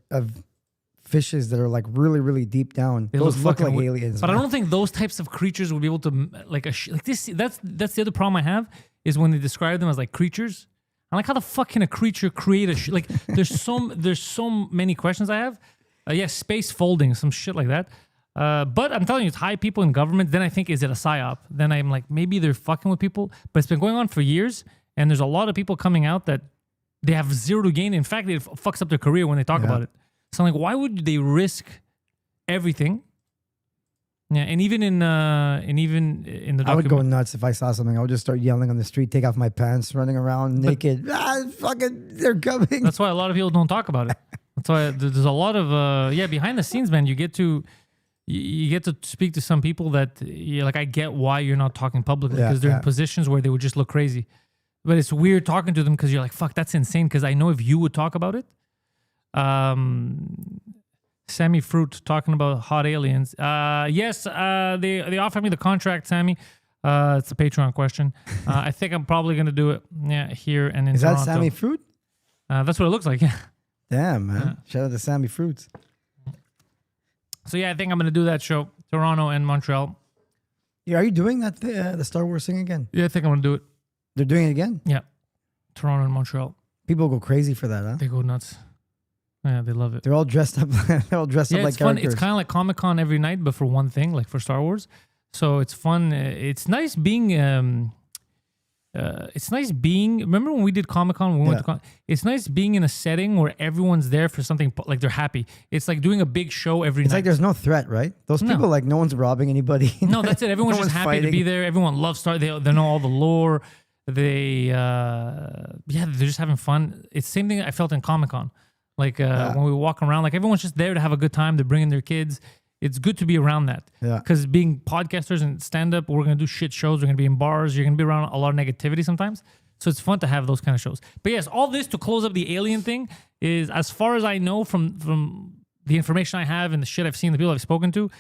fishes that are like really, really deep down, those look like aliens. But I don't think those types of creatures would be able to like this. That's the other problem I have is when they describe them as like creatures. I'm like, how the fuck can a creature create like? There's so many questions I have. Space folding, some shit like that. But I'm telling you, it's high people in government. Then I think, is it a psyop? Then I'm like, maybe they're fucking with people. But it's been going on for years, and there's a lot of people coming out that they have zero to gain. In fact, it fucks up their career when they talk about it. So I'm like, why would they risk everything? Yeah, and even in the document, I would go nuts if I saw something. I would just start yelling on the street, take off my pants, running around naked. Fucking, they're coming. That's why a lot of people don't talk about it. That's why there's a lot of behind the scenes, man. You get to speak to some people that like. I get why you're not talking publicly, because they're in positions where they would just look crazy. But it's weird talking to them because you're like, fuck, that's insane. Because I know if you would talk about it. Sammy Fruit talking about hot aliens. Yes, they offered me the contract, Sammy. It's a Patreon question. I think I'm probably gonna do it. Yeah, here and in Toronto. Is that Sammy Fruit? That's what it looks like. Yeah. Damn, man. Shout out to Sammy Fruits. So yeah, I think I'm gonna do that show, Toronto and Montreal. Yeah, are you doing that the Star Wars thing again? Yeah, I think I'm gonna do it. They're doing it again? Yeah, Toronto and Montreal. People go crazy for that, huh? They go nuts. Yeah, they love it. They're all dressed up. They're all dressed up like it's fun. characters. It's kind of like Comic-Con every night, but for one thing, like for Star Wars. So it's fun. It's nice being. Remember when we did Comic-Con? When we went to it's nice being in a setting where everyone's there for something, like they're happy. It's like doing a big show every night. It's like there's no threat, right? Those people, like no one's robbing anybody. No, that's it. Everyone's just happy to be there. Everyone loves Star. They know all the lore. They're just having fun. It's the same thing I felt in Comic-Con. Like when we walk around, like everyone's just there to have a good time. They're bringing their kids. It's good to be around that. Yeah. Because being podcasters and stand-up, we're going to do shit shows. We're going to be in bars. You're going to be around a lot of negativity sometimes. So it's fun to have those kind of shows. But yes, all this to close up the alien thing is, as far as I know from the information I have and the shit I've seen, the people I've spoken to,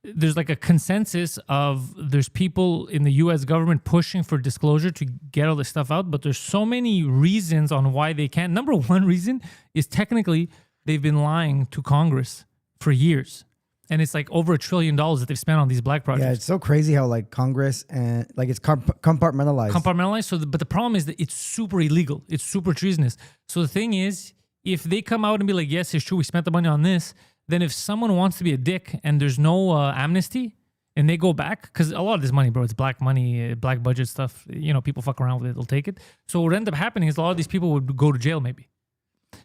there's like a consensus of there's people in the U.S. government pushing for disclosure to get all this stuff out, but there's so many reasons on why they can't. Number one reason is technically they've been lying to Congress for years. And it's like over $1 trillion that they've spent on these black projects. Yeah, it's so crazy how like Congress and like it's compartmentalized. Compartmentalized. But the problem is that it's super illegal. It's super treasonous. So the thing is, if they come out and be like, yes, it's true, we spent the money on this, then if someone wants to be a dick and there's no amnesty and they go back, because a lot of this money, bro, it's black money, black budget stuff. You know, people fuck around with it, they'll take it. So what would end up happening is a lot of these people would go to jail maybe.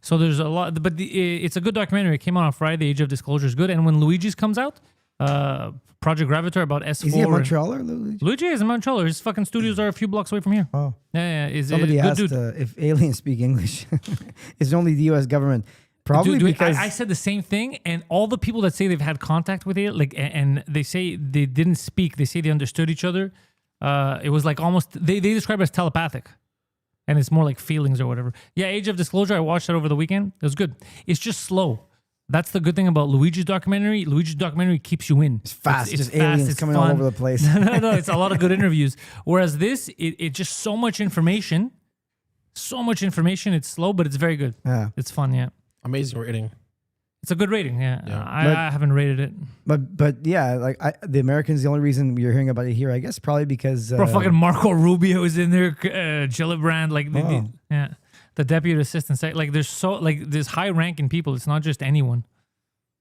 So there's a lot, but it's a good documentary. It came out on Friday. The Age of Disclosure is good. And when Luigi's comes out, Project Gravatar about S4. Is he in Montreal or Luigi? Luigi is in Montreal. His fucking studios are a few blocks away from here. Oh. Yeah. Somebody asked if aliens speak English. It's only the U.S. government. Probably because... I said the same thing, and all the people that say they've had contact with it, like, and they say they didn't speak, they say they understood each other. It was like almost, they describe it as telepathic. And it's more like feelings or whatever. Yeah, Age of Disclosure, I watched that over the weekend. It was good. It's just slow. That's the good thing about Luigi's documentary. Luigi's documentary keeps you in. It's fast. It's just fast, aliens it's coming fun. all over the place. No, it's a lot of good interviews. Whereas this, it just so much information. So much information. It's slow, but it's very good. Yeah. It's fun, yeah. Amazing rating. It's a good rating, yeah. I haven't rated it. But yeah, like the Americans, the only reason you're hearing about it here, I guess, probably because... Bro, fucking Marco Rubio is in there, Gillibrand, like, the deputy assistant. Like, there's high-ranking people. It's not just anyone.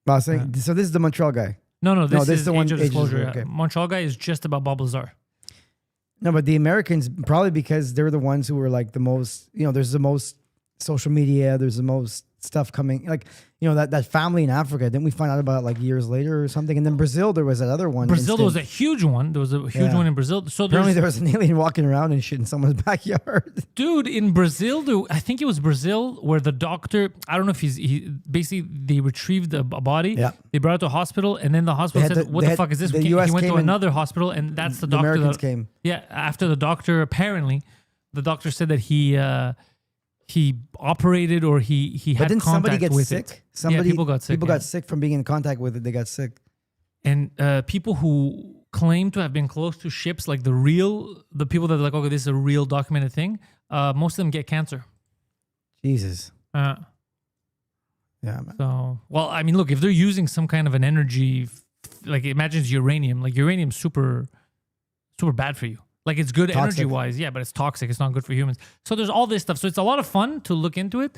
I was saying, so this is the Montreal guy. No, this is the one. age of disclosure. Okay. Montreal guy is just about Bob Lazar. No, but the Americans, probably because they're the ones who were like the most, there's the most social media, there's the most stuff coming, like, that family in Africa. Didn't we find out about it like years later or something? And then Brazil, there was that other one. Brazil, there was a huge one. There was a huge one in Brazil. So apparently there was an alien walking around and shit in someone's backyard. Dude, in Brazil, I think it was Brazil where the doctor, I don't know if basically they retrieved a body. Yeah. They brought it to a hospital, and then the hospital said, what the fuck is this? the He US went to came in- another hospital, and that's the The doctor. Americans came. Yeah, after the doctor, apparently, the doctor said that he operated or he But had didn't somebody contact get with sick? it. Somebody, people got sick. People got sick from being in contact with it. They got sick. And people who claim to have been close to ships, like the people that are like, okay, this is a real documented thing, most of them get cancer. Jesus. Uh, Yeah, man. So, well, I mean, look, if they're using some kind of an energy, like imagine it's uranium, like uranium's super bad for you. Like it's good Toxic. energy wise, yeah, but it's toxic. It's not good for humans. So there's all this stuff. So it's a lot of fun to look into it.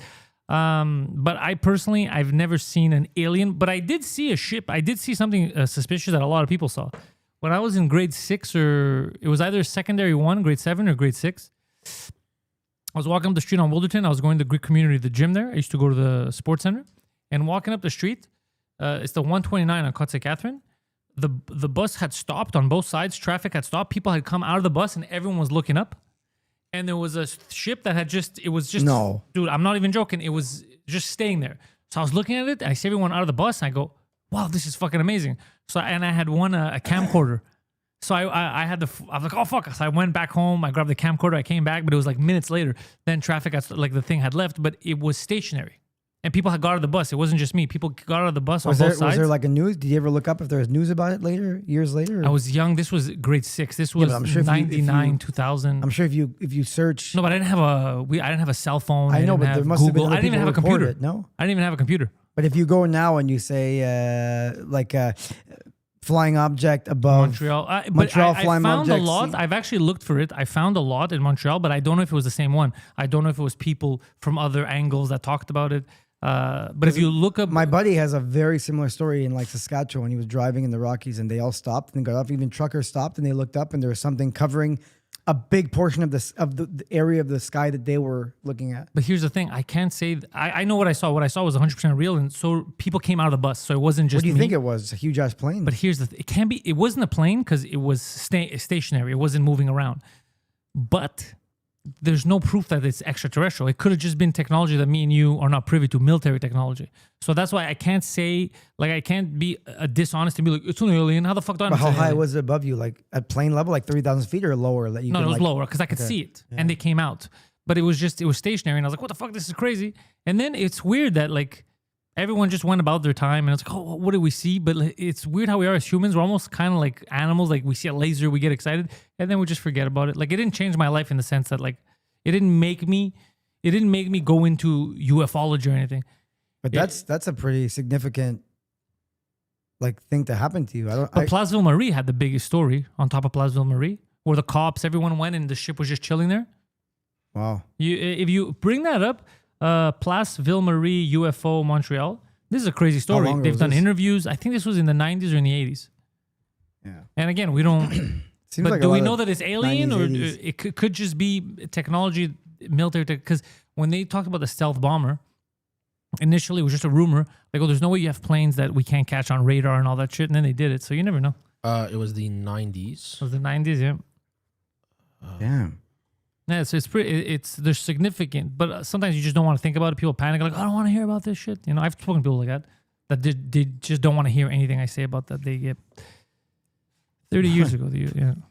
But I personally, I've never seen an alien, but I did see a ship. I did see something suspicious that a lot of people saw. When I was in grade 6 or it was either secondary 1, grade 7 or grade 6, I was walking up the street on Wilderton. I was going to the Greek community, the gym there. I used to go to the sports center. And walking up the street, it's the 129 on Côte Saint-Catherine. The bus had stopped on both sides. Traffic had stopped. People had come out of the bus and everyone was looking up. And there was a ship that had No. Dude, I'm not even joking. It was just staying there. So I was looking at it. I see everyone out of the bus. And I go, wow, this is fucking amazing. So, and I had won a camcorder. So I was like, oh, fuck. So I went back home. I grabbed the camcorder. I came back, but it was like minutes later. Then traffic, like the thing had left, but it was stationary. And people had got out of the bus. It wasn't just me. People got out of the bus on both sides. Was there like a news? Did you ever look up if there was news about it later, years later? I was young. This was grade 6. This was but I'm sure if you- 99, 2000. I'm sure if you search. No, but I didn't have a cell phone. I know, didn't but have there must have been Google. other I didn't even people have a report computer. it, no? I didn't even have a computer. But if you go now and you say flying object above Montreal. Montreal I flying found object, a lot. I've actually looked for it. I found a lot in Montreal, but I don't know if it was the same one. I don't know if it was people from other angles that talked about it. But if you look up, My buddy has a very similar story in like Saskatchewan. He was driving in the Rockies and they all stopped and got off. Even truckers stopped and they looked up and there was something covering a big portion of the area of the sky that they were looking at. but here's the thing: I can't say. I know what I saw. What I saw was 100% real, and so people came out of the bus. So it wasn't just. What do you me. think it was? It's a huge ass plane. But here's the it can't be. It wasn't a plane because it was stationary. It wasn't moving around. But there's no proof that it's extraterrestrial. It could have just been technology that me and you are not privy to, military technology. So that's why I can't say, like, I can't be dishonest and be like, it's an alien. How the fuck do I know But it's how an high alien? was it above you? Like at plane level, like 3,000 feet or lower? That you No, could, it was like, lower because I could see it and they came out. But it was stationary. And I was like, what the fuck? This is crazy. And then it's weird that like everyone just went about their time and it's like, oh, what did we see? But like, it's weird how we are as humans. We're almost kind of like animals. Like we see a laser, we get excited and then we just forget about it. Like it didn't change my life in the sense that like it didn't make me go into ufology or anything. But that's a pretty significant like thing to happen to you. But Place Ville-Marie had the biggest story on top of Place Ville-Marie where the cops, everyone went and the ship was just chilling there. Wow. If you bring that up, Place Ville-Marie UFO Montreal, this is a crazy story. long ago They've was done this? interviews. I think this was in the 90s or in the 80s. Yeah. And again, we don't. Seems but like a do we lot know of that it's alien 90s, or 80s. it could just be technology, military? Because when they talked about the stealth bomber, initially it was just a rumor. Like, oh, there's no way you have planes that we can't catch on radar and all that shit. And then they did it. So you never know. It was the 90s. It was the 90s, yeah. Damn. Yeah, so it's pretty. They're significant, but sometimes you just don't want to think about it. People panic, like, I don't want to hear about this shit. You know, I've spoken to people like that they just don't want to hear anything I say about that. They get 30 years ago.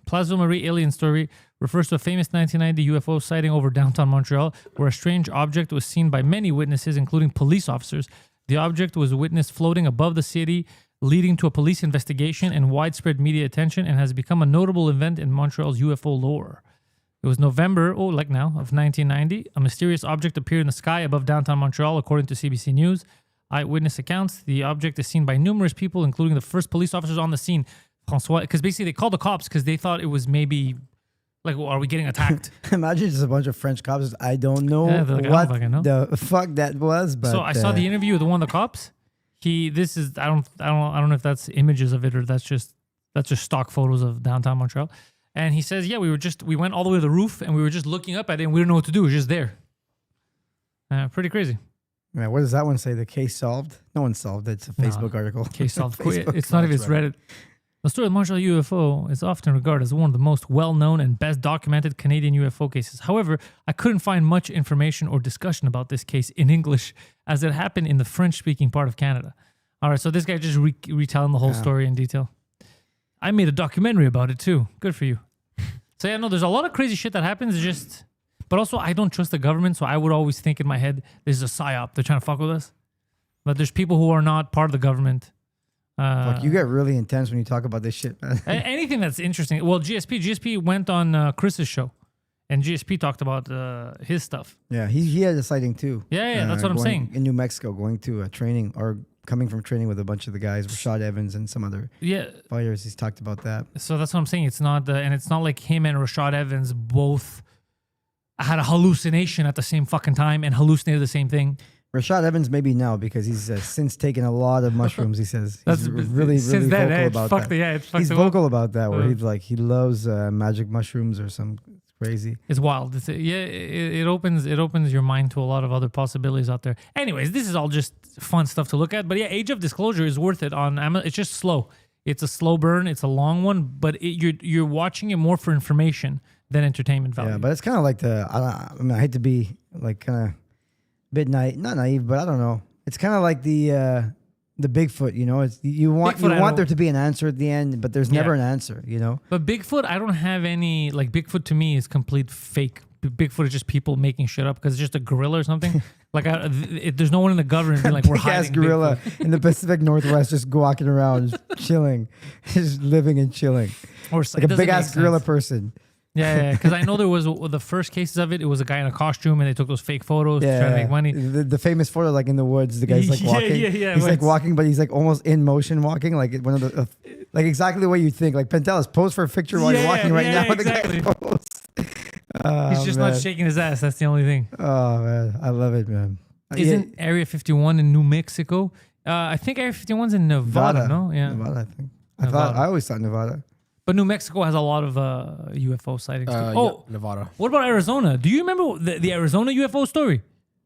Place Ville-Marie alien story refers to a famous 1990 UFO sighting over downtown Montreal, where a strange object was seen by many witnesses, including police officers. The object was witnessed floating above the city, leading to a police investigation and widespread media attention, and has become a notable event in Montreal's UFO lore. It was November, of 1990. A mysterious object appeared in the sky above downtown Montreal, according to CBC News. Eyewitness accounts. The object is seen by numerous people, including the first police officers on the scene, François. Because basically they called the cops because they thought it was maybe, like, are we getting attacked? Imagine just a bunch of French cops. I don't know Yeah, they're like, I don't what fucking know. the fuck that was, but So I saw the interview with one of the cops. This is I don't know if that's images of it or that's just stock photos of downtown Montreal. And he says, yeah, we went all the way to the roof and we were just looking up at it and we didn't know what to do. It was just there. Pretty crazy. Man, what does that one say? The case solved? No one solved it. It's a Facebook article. Case solved. Facebook It's not even launch Reddit. The story of the Montreal UFO is often regarded as one of the most well-known and best documented Canadian UFO cases. However, I couldn't find much information or discussion about this case in English as it happened in the French-speaking part of Canada. All right, so this guy just retelling the whole story in detail. I made a documentary about it too. Good for you. So yeah, no, there's a lot of crazy shit that happens. But also I don't trust the government, so I would always think in my head, this is a psyop. They're trying to fuck with us. But there's people who are not part of the government. Fuck, you get really intense when you talk about this shit, man. Anything that's interesting. Well, GSP went on Chris's show, and GSP talked about his stuff. Yeah, he had a sighting too. Yeah, that's what I'm saying. In New Mexico, going to a training or coming from training with a bunch of the guys, Rashad Evans and some other fighters. He's talked about that. So that's what I'm saying. It's not, and it's not like him and Rashad Evans both had a hallucination at the same fucking time and hallucinated the same thing. Rashad Evans maybe now because he's since taken a lot of mushrooms. He says he's really vocal about that. He's vocal about that where he's like he loves magic mushrooms or some crazy. It's wild. It opens your mind to a lot of other possibilities out there. Anyways, this is all just fun stuff to look at. But yeah, Age of Disclosure is worth it on Amazon. It's just slow. It's a slow burn. It's a long one, but you're watching it more for information than entertainment value. Yeah, but it's kind of like I hate to be like kind of bit not naive, but I don't know. It's kind of like the Bigfoot, you know. It's you want there to be an answer at the end, but there's never an answer, you know. But Bigfoot, I don't have any like Bigfoot to me is complete fake. Bigfoot is just people making shit up because it's just a gorilla or something. Like there's no one in the government being like we're hiding gorilla Bigfoot. In the Pacific Northwest, just walking around, just chilling, just living and chilling, or like a big ass gorilla person. Yeah, because I know there was the first cases of it. It was a guy in a costume, and they took those fake photos to try to make money. The famous photo, like in the woods, the guy's like walking. He's like walking, but he's like almost in motion walking, like one of the like exactly the way you think. Like Pentelis, pose for a picture while you're walking right now. Exactly. The guy pose. He's just not shaking his ass. That's the only thing. Oh man, I love it, man. Isn't Area 51 in New Mexico? I think Area 51's in Nevada. No, yeah, Nevada. I think. I always thought Nevada. But New Mexico has a lot of UFO sightings too. Yeah, Nevada. What about Arizona? Do you remember the Arizona UFO story?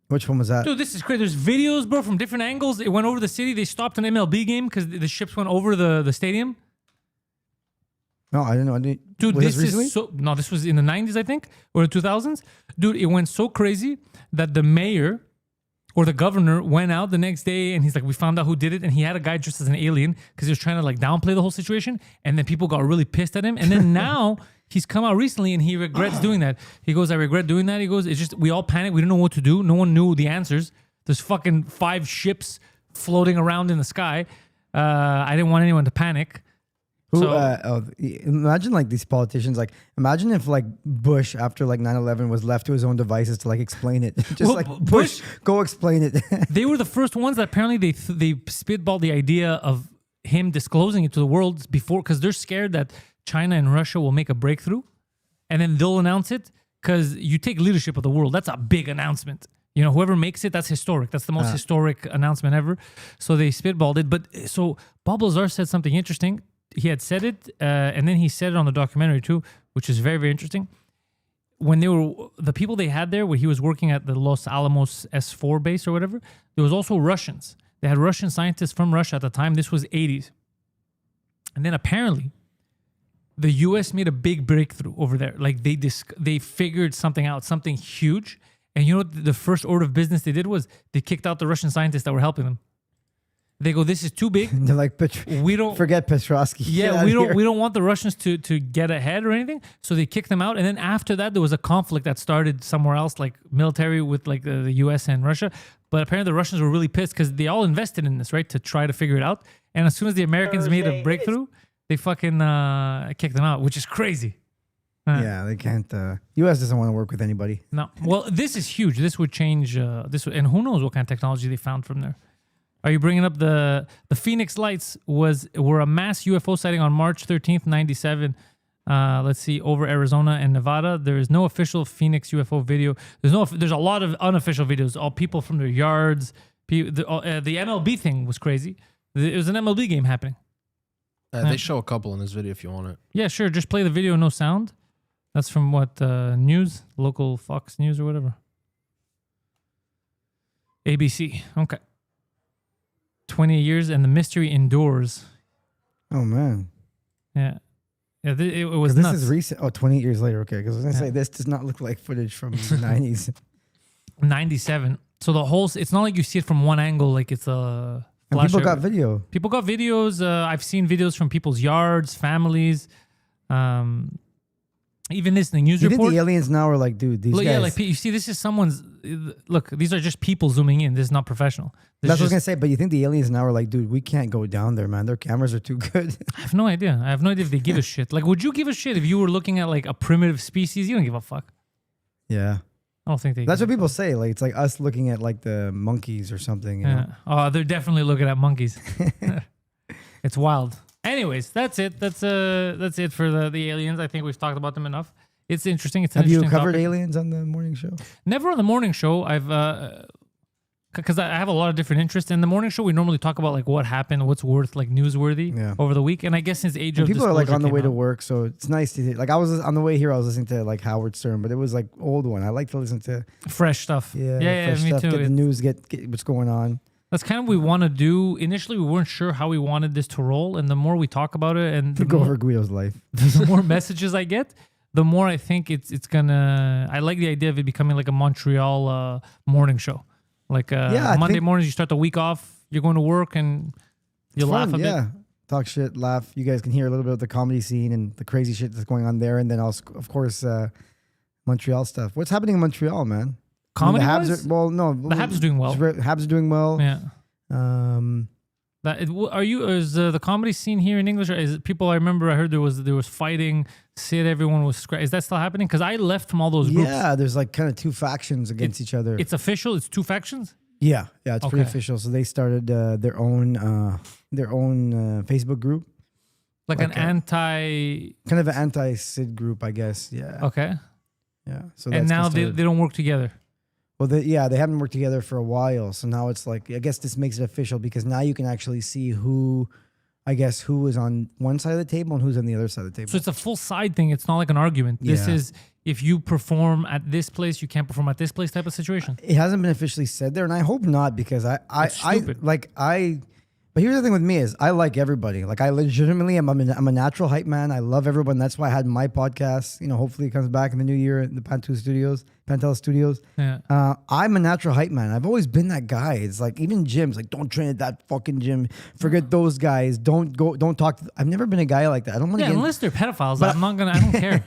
Which one was that? Dude, this is crazy. There's videos, bro, from different angles. It went over the city. They stopped an MLB game because the ships went over the stadium. No, I didn't know. Dude, was this recently? is so... No, this was in the 90s, I think, or the 2000s. Dude, it went so crazy that the mayor or the governor went out the next day and he's like, we found out who did it. And he had a guy dressed as an alien because he was trying to like downplay the whole situation. And then people got really pissed at him. And then now he's come out recently and he regrets doing that. He goes, I regret doing that. He goes, it's just, we all panicked. We didn't know what to do. No one knew the answers. There's fucking 5 ships floating around in the sky. I didn't want anyone to panic. Imagine like these politicians, like imagine if like Bush after like 9/11 was left to his own devices to like explain it. Just like Bush, go explain it. They were the first ones that apparently they spitballed the idea of him disclosing it to the world before because they're scared that China and Russia will make a breakthrough and then they'll announce it because you take leadership of the world. That's a big announcement. You know, whoever makes it, that's historic. That's the most historic announcement ever. So they spitballed it. But so Bob Lazar said something interesting. He had said it, and then he said it on the documentary too, which is very, very interesting. When the people they had there, where he was working at the Los Alamos S4 base or whatever, there was also Russians. They had Russian scientists from Russia at the time. This was 80s. And then apparently, the U.S. made a big breakthrough over there. Like they figured something out, something huge. And you know what the first order of business they did was they kicked out the Russian scientists that were helping them. They go, this is too big. They're like, we don't forget Petrovsky. Yeah, we don't want the Russians to get ahead or anything. So they kicked them out. And then after that, there was a conflict that started somewhere else, like military with like the U.S. and Russia. But apparently the Russians were really pissed because they all invested in this, right, to try to figure it out. And as soon as the Americans made a breakthrough, they fucking kicked them out, which is crazy. Yeah, they can't. U.S. doesn't want to work with anybody. No. Well, this is huge. This would change. And who knows what kind of technology they found from there. Are you bringing up the Phoenix Lights were a mass UFO sighting on March 13th, 97. Let's see, over Arizona and Nevada. There is no official Phoenix UFO video. There's a lot of unofficial videos. All people from their yards, The MLB thing was crazy. It was an MLB game happening. They show a couple in this video if you want it. Yeah, sure. Just play the video, no sound. That's from what news, local Fox News or whatever. ABC. Okay. 20 years and the mystery endures. Oh man. Yeah. Yeah, it was This nuts. is recent. Oh, 28 years later. Okay, because I was gonna say this does not look like footage from the 90s. 97. So the whole, it's not like you see it from one angle, like it's a And flash. people got video. People got videos. I've seen videos from people's yards, families. Even this, the news You report. think the aliens now are like, dude, these Look, guys. yeah, like you see, this is someone's. Look, these are just people zooming in. This is not professional. This That's what I was is gonna say. But you think the aliens now are like, dude, we can't go down there, man. Their cameras are too good. I have no idea. I have no idea if they give a shit. Like, would you give a shit if you were looking at like a primitive species? You don't give a fuck. Yeah. I don't think they. That's give what a people fuck. say. Like it's like us looking at like the monkeys or something. You know? Yeah. Oh, they're definitely looking at monkeys. It's wild. Anyways, that's it. That's it for the aliens. I think we've talked about them enough. It's interesting. It's an Have you interesting covered topic. aliens on the morning show? Never on the morning show. I've because I have a lot of different interests. In the morning show, we normally talk about like what happened, what's worth like newsworthy over the week. And I guess since Age And of people are like Disclosure on the came way to out- work, so it's nice to like. I was on the way here. I was listening to like Howard Stern, but it was like old one. I like to listen to fresh stuff. yeah, fresh me stuff, too. Get the news, get what's going on. That's kind of what we want to do. Initially, we weren't sure how we wanted this to roll, and the more we talk about it, and To go over Guido's life. the more messages I get, the more I think it's gonna. I like the idea of it becoming like a Montreal morning show. Like I Monday think- mornings, you start the week off. You're going to work, and you It's laugh fun, a bit. yeah. Talk shit, laugh. You guys can hear a little bit of the comedy scene and the crazy shit that's going on there, and then also, of course, Montreal stuff. What's happening in Montreal, man? Comedy the Habs wise? are, well, no, The Habs are doing well. Habs are doing well. Yeah. Um, Is the comedy scene here in English? Or is it people? I remember I heard there was fighting. Sid, everyone was. Is that still happening? Because I left from all those groups. yeah, there's like kind of two factions against each other. It's official. It's two factions. Yeah, it's pretty Okay. official. So they started their own Facebook group, Like an Okay. anti. kind of an anti-Sid group, I guess. Yeah, Okay. yeah. So And that's now just they started. don't work together. Well, they haven't worked together for a while. So now it's like, I guess this makes it official because now you can actually see who is on one side of the table and who's on the other side of the table. So it's a full side thing. It's not like an argument. This Yeah. is if you perform at this place, you can't perform at this place type of situation. It hasn't been officially said there, and I hope not because It's stupid. But here's the thing with me is I like everybody. Like I legitimately I'm a natural hype man. I love everyone. That's why I had my podcast. You know, hopefully it comes back in the new year in the Pantel Studios. Yeah. I'm a natural hype man. I've always been that guy. It's like even gyms, like don't train at that fucking gym. Forget those guys. Don't talk. I've never been a guy like that. I don't want to Yeah, get. unless they're pedophiles, I'm not gonna. I don't care.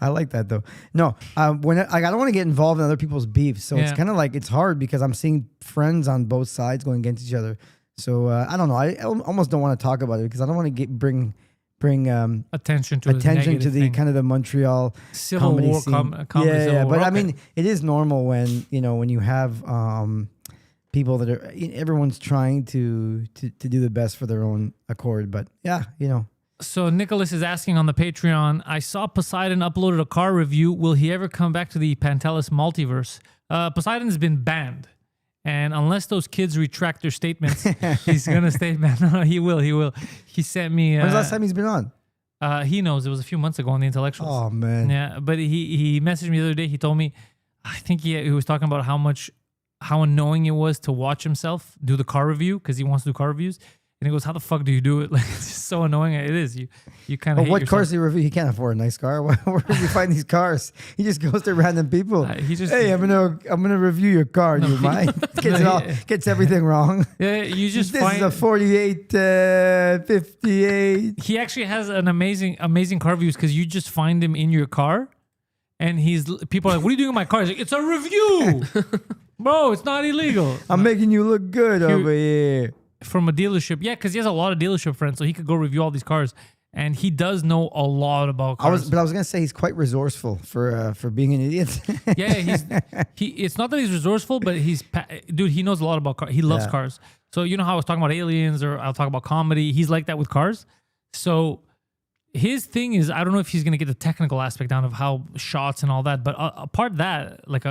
I like that though. No, I don't want to get involved in other people's beef. So it's Yeah. kind of like it's hard because I'm seeing friends on both sides going against each other. So I don't know. I almost don't want to talk about it because I don't want to bring Attention to attention to the thing. kind of the Montreal Civil comedy war, scene. comedy yeah, civil yeah. war. But I Okay. mean, it is normal when you have people that are everyone's trying to do the best for their own accord. But yeah, So Nicholas is asking on the Patreon, I saw Poseidon uploaded a car review. Will he ever come back to the Pantelis multiverse? Poseidon's been banned. And unless those kids retract their statements, he's going to stay banned. No, he will. He sent me... when's the last time he's been on? He knows. It was a few months ago on the Intellectuals. Oh man. Yeah, but he messaged me the other day. He told me, I think he was talking about how annoying it was to watch himself do the car review because he wants to do car reviews. And he goes, how the fuck do you do it? Like, it's just so annoying. It is. You kind of But what cars do you review? He can't afford a nice car. Where does he find these cars? He just goes to random people. Hey, I'm gonna review your car. Do you mind? Gets everything wrong. Yeah, you just This find... is a 48, 58. He actually has an amazing car reviews because you just find him in your car and people are like, what are you doing in my car? He's like, it's a review. Bro, it's not illegal. I'm making you look good over here. From a dealership. Yeah, because he has a lot of dealership friends, so he could go review all these cars. And he does know a lot about cars. I was gonna say he's quite resourceful for being an idiot. Yeah, it's not that he's resourceful, but dude, he knows a lot about cars. He loves Yeah. cars. So you know how I was talking about aliens or I'll talk about comedy. He's like that with cars. So his thing is, I don't know if he's going to get the technical aspect down of how shots and all that, but apart that, like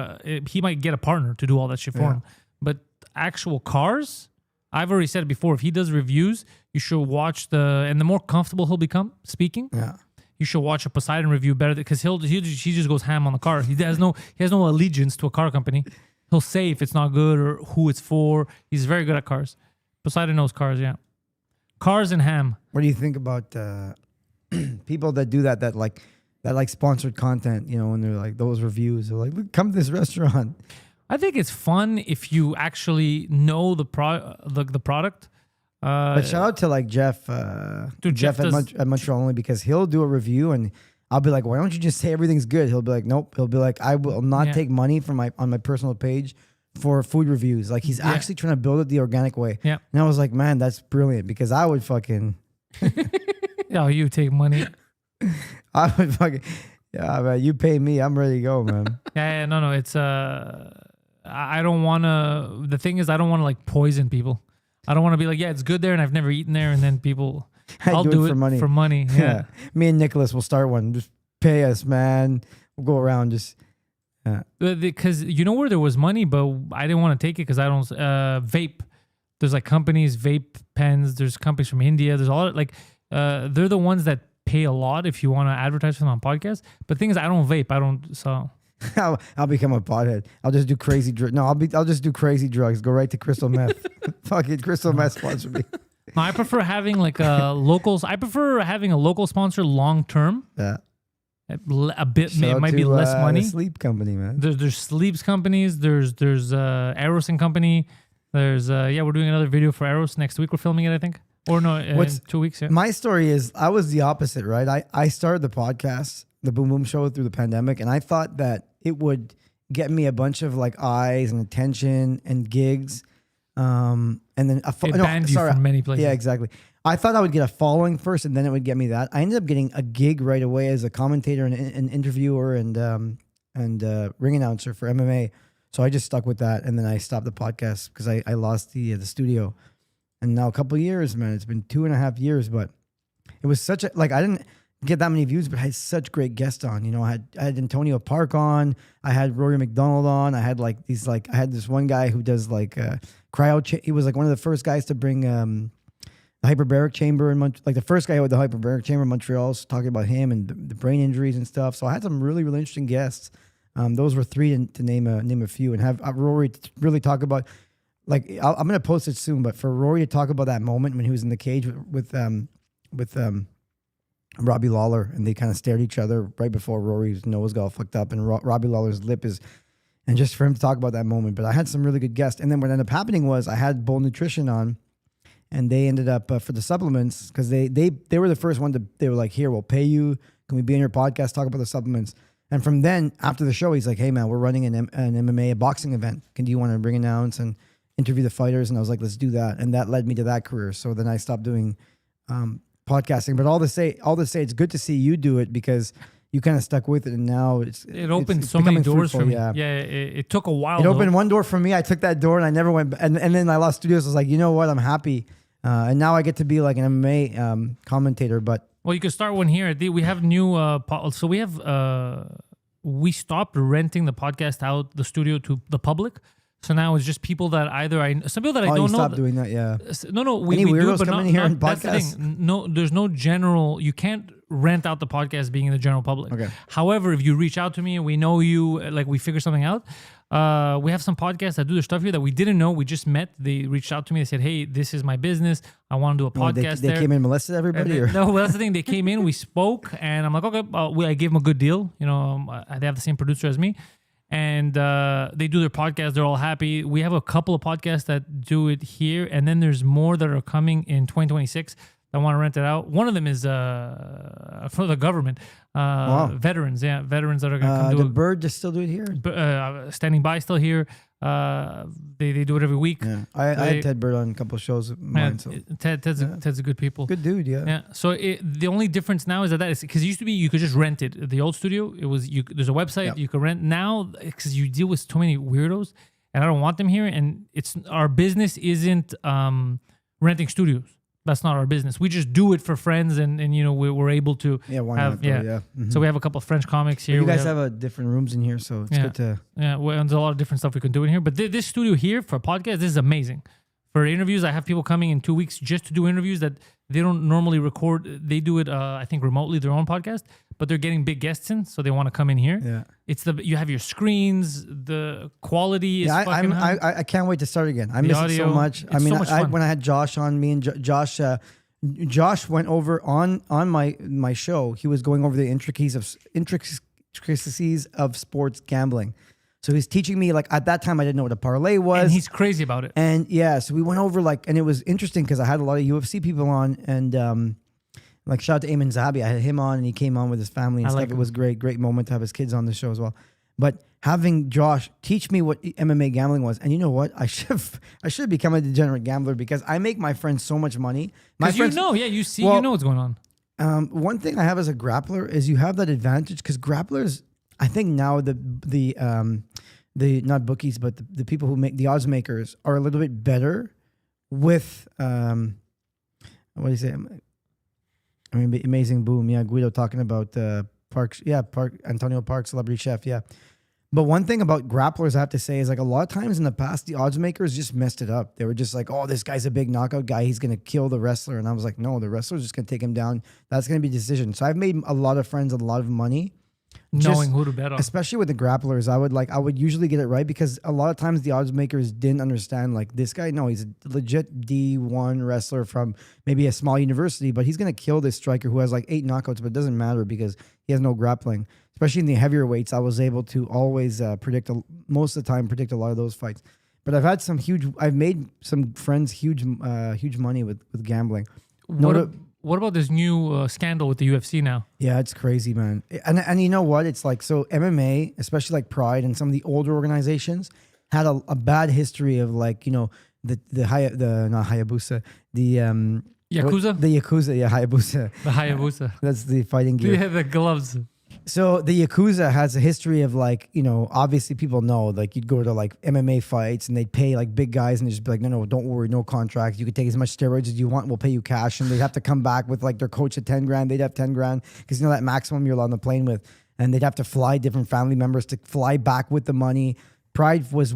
he might get a partner to do all that shit for him. But actual cars, I've already said it before. If he does reviews, you should watch and the more comfortable he'll become speaking. Yeah. You should watch a Poseidon review better because he just goes ham on the car. He has no allegiance to a car company. He'll say if it's not good or who it's for. He's very good at cars. Poseidon knows cars, yeah. Cars and ham. What do you think about people that do that like sponsored content? You know, when they're like those reviews, they're like, "Look, come to this restaurant." I think it's fun if you actually know the product. But shout out to like Jeff, Jeff at Montreal only, because he'll do a review and I'll be like, "Why don't you just say everything's good?" He'll be like, "Nope." He'll be like, "I will not take money from on my personal page for food reviews." Like he's actually trying to build it the organic way. Yeah. And I was like, man, that's brilliant, because I would fucking. Oh, you take money. I would fucking. Yeah, man, you pay me, I'm ready to go, man. Yeah, no. It's I don't want to. The thing is, I don't want to like poison people. I don't want to be like, yeah, it's good there, and I've never eaten there, and then people. I'll do it for money. For money, yeah. Me and Nicholas will start one. Just pay us, man. We'll go around just. Because you know where there was money, but I didn't want to take it because I don't vape. There's like companies, vape pens. There's companies from India. There's all like they're the ones that pay a lot if you want to advertise for them on podcasts. But the thing is, I don't vape. I don't so. I'll become a pothead. I'll just do crazy drugs. No, I'll just do crazy drugs. Go right to crystal meth. Fucking crystal meth sponsor me. No, I prefer having like locals. I prefer having a local sponsor long term. Yeah. A bit, it might be less money. The sleep company, man. There's sleeps companies. There's Eros and Company. There's we're doing another video for Eros next week. We're filming it, I think, or no, in 2 weeks. Yeah. My story is I was the opposite, right? I started the podcast, the Boom Boom Show, through the pandemic, and I thought that it would get me a bunch of like eyes and attention and gigs, and then banned you from many places. Yeah, exactly. I thought I would get a following first, and then it would get me that. I ended up getting a gig right away as a commentator and an interviewer and ring announcer for MMA. So I just stuck with that, and then I stopped the podcast because I lost the studio. And now a couple of years, man, it's been 2.5 years, but it was such a I didn't get that many views, but I had such great guests on. You know, I had Antonio Park on, I had Rory McDonald on, I had I had this one guy who does cryo. He was like one of the first guys to bring the hyperbaric chamber in the first guy with the hyperbaric chamber in Montreal, so talking about him and the brain injuries and stuff. So I had some really, really interesting guests. Those were three to name a few, and have Rory really talk about. I'm going to post it soon, but for Rory to talk about that moment when he was in the cage with Robbie Lawler, and they kind of stared at each other right before Rory's nose got all fucked up, and Robbie Lawler's lip is, and just for him to talk about that moment. But I had some really good guests, and then what ended up happening was I had Bull Nutrition on, and they ended up for the supplements, because they were the first one they were like, here, we'll pay you. Can we be on your podcast, talk about the supplements? And from then, after the show, he's like, hey man, we're running an MMA, a boxing event. Do you want to ring announce and interview the fighters? And I was like, let's do that. And that led me to that career. So then I stopped doing podcasting. But all to say, it's good to see you do it, because you kind of stuck with it, and now it opened so many doors for me. Yeah, it took a while. It opened one door for me. I took that door and I never went. And then I lost studios. I was like, you know what? I'm happy. And now I get to be like an MMA commentator. But well, you could start one here. We have new. So we have. We stopped renting the podcast out the studio to the public. So now it's just people that some people that I don't know. Stopped doing that, yeah. No, we weirdos do, but coming in here and that's the thing. No, there's no general. You can't rent out the podcast being in the general public. Okay. However, if you reach out to me and we know you, like we figure something out. We have some podcasts that do their stuff here that we didn't know. We just met. They reached out to me. They said, "Hey, this is my business. I want to do a podcast." They came in and molested everybody. No, well, that's the thing. They came in. We spoke, and I'm like, okay. I gave them a good deal. You know, they have the same producer as me. And they do their podcast. They're all happy. We have a couple of podcasts that do it here. And then there's more that are coming in 2026 that want to rent it out. One of them is for the government. Wow. Veterans, yeah. Veterans that are going to come do the it. Bird just still do it here? Standing By still here. They do it every week. Yeah. I had Ted Bird on a couple of shows of mine. So. Ted's a good people. Good dude, yeah. Yeah. So the only difference now is that is because it used to be you could just rent it. The old studio, it was there's a website you could rent. Now, because you deal with so many weirdos, and I don't want them here. And our business isn't renting studios. That's not our business. We just do it for friends, and you know we're able to why have not? Though, So we have a couple of French comics here. You We guys have different rooms in here, so it's good to. Yeah, well, and there's a lot of different stuff we can do in here. But this studio here for podcasts, this is amazing. For interviews, I have people coming in 2 weeks just to do interviews that they don't normally record. They do it, I think, remotely, their own podcast, but they're getting big guests in, so they want to come in here. Yeah. You have your screens, the quality is fucking high. I can't wait to start again. I miss it so much. It's so much fun. When I had Josh on, me and Josh went over on my show. He was going over the intricacies of sports gambling. So he's teaching me, like, at that time I didn't know what a parlay was. And he's crazy about it. And yeah, so we went over, like, and it was interesting because I had a lot of UFC people on, and like, shout out to Eamon Zahabi. I had him on, and he came on with his family and stuff. It was great moment to have his kids on the show as well. But having Josh teach me what MMA gambling was, and you know what? I should become a degenerate gambler because I make my friends so much money. My friends, you know what's going on. one thing I have as a grappler is you have that advantage because grapplers, I think now the not bookies, but the people who make the odds makers are a little bit better with what do you say? I mean, Amazing Boom. Yeah, Guido talking about Parks. Yeah, Antonio Parks, celebrity chef. Yeah. But one thing about grapplers I have to say is, like, a lot of times in the past, the odds makers just messed it up. They were just like, oh, this guy's a big knockout guy. He's going to kill the wrestler. And I was like, no, the wrestler's just going to take him down. That's going to be a decision. So I've made a lot of friends, a lot of money. Knowing who to bet on. Especially with the grapplers, I would usually get it right because a lot of times the odds makers didn't understand, like, this guy, no, he's a legit D1 wrestler from maybe a small university, but he's going to kill this striker who has like 8 knockouts, but it doesn't matter because he has no grappling. Especially in the heavier weights, I was able to always most of the time predict a lot of those fights. But I've made some friends huge money with gambling. What about this new scandal with the UFC now? Yeah, it's crazy, man. And you know what? It's like, so MMA, especially like Pride and some of the older organizations, had a bad history of, like, you know, not Hayabusa, the Yakuza? The Yakuza, yeah, Hayabusa. The Hayabusa. That's the fighting gear. Yeah, the gloves. So the Yakuza has a history of, like, you know, obviously people know, like, you'd go to like MMA fights and they'd pay like big guys and they'd just be like, no, don't worry, no contract. You could take as much steroids as you want. We'll pay you cash. And they'd have to come back with like their coach at 10 grand. They'd have 10 grand because, you know, that maximum you're allowed on the plane with. And they'd have to fly different family members to fly back with the money. Pride was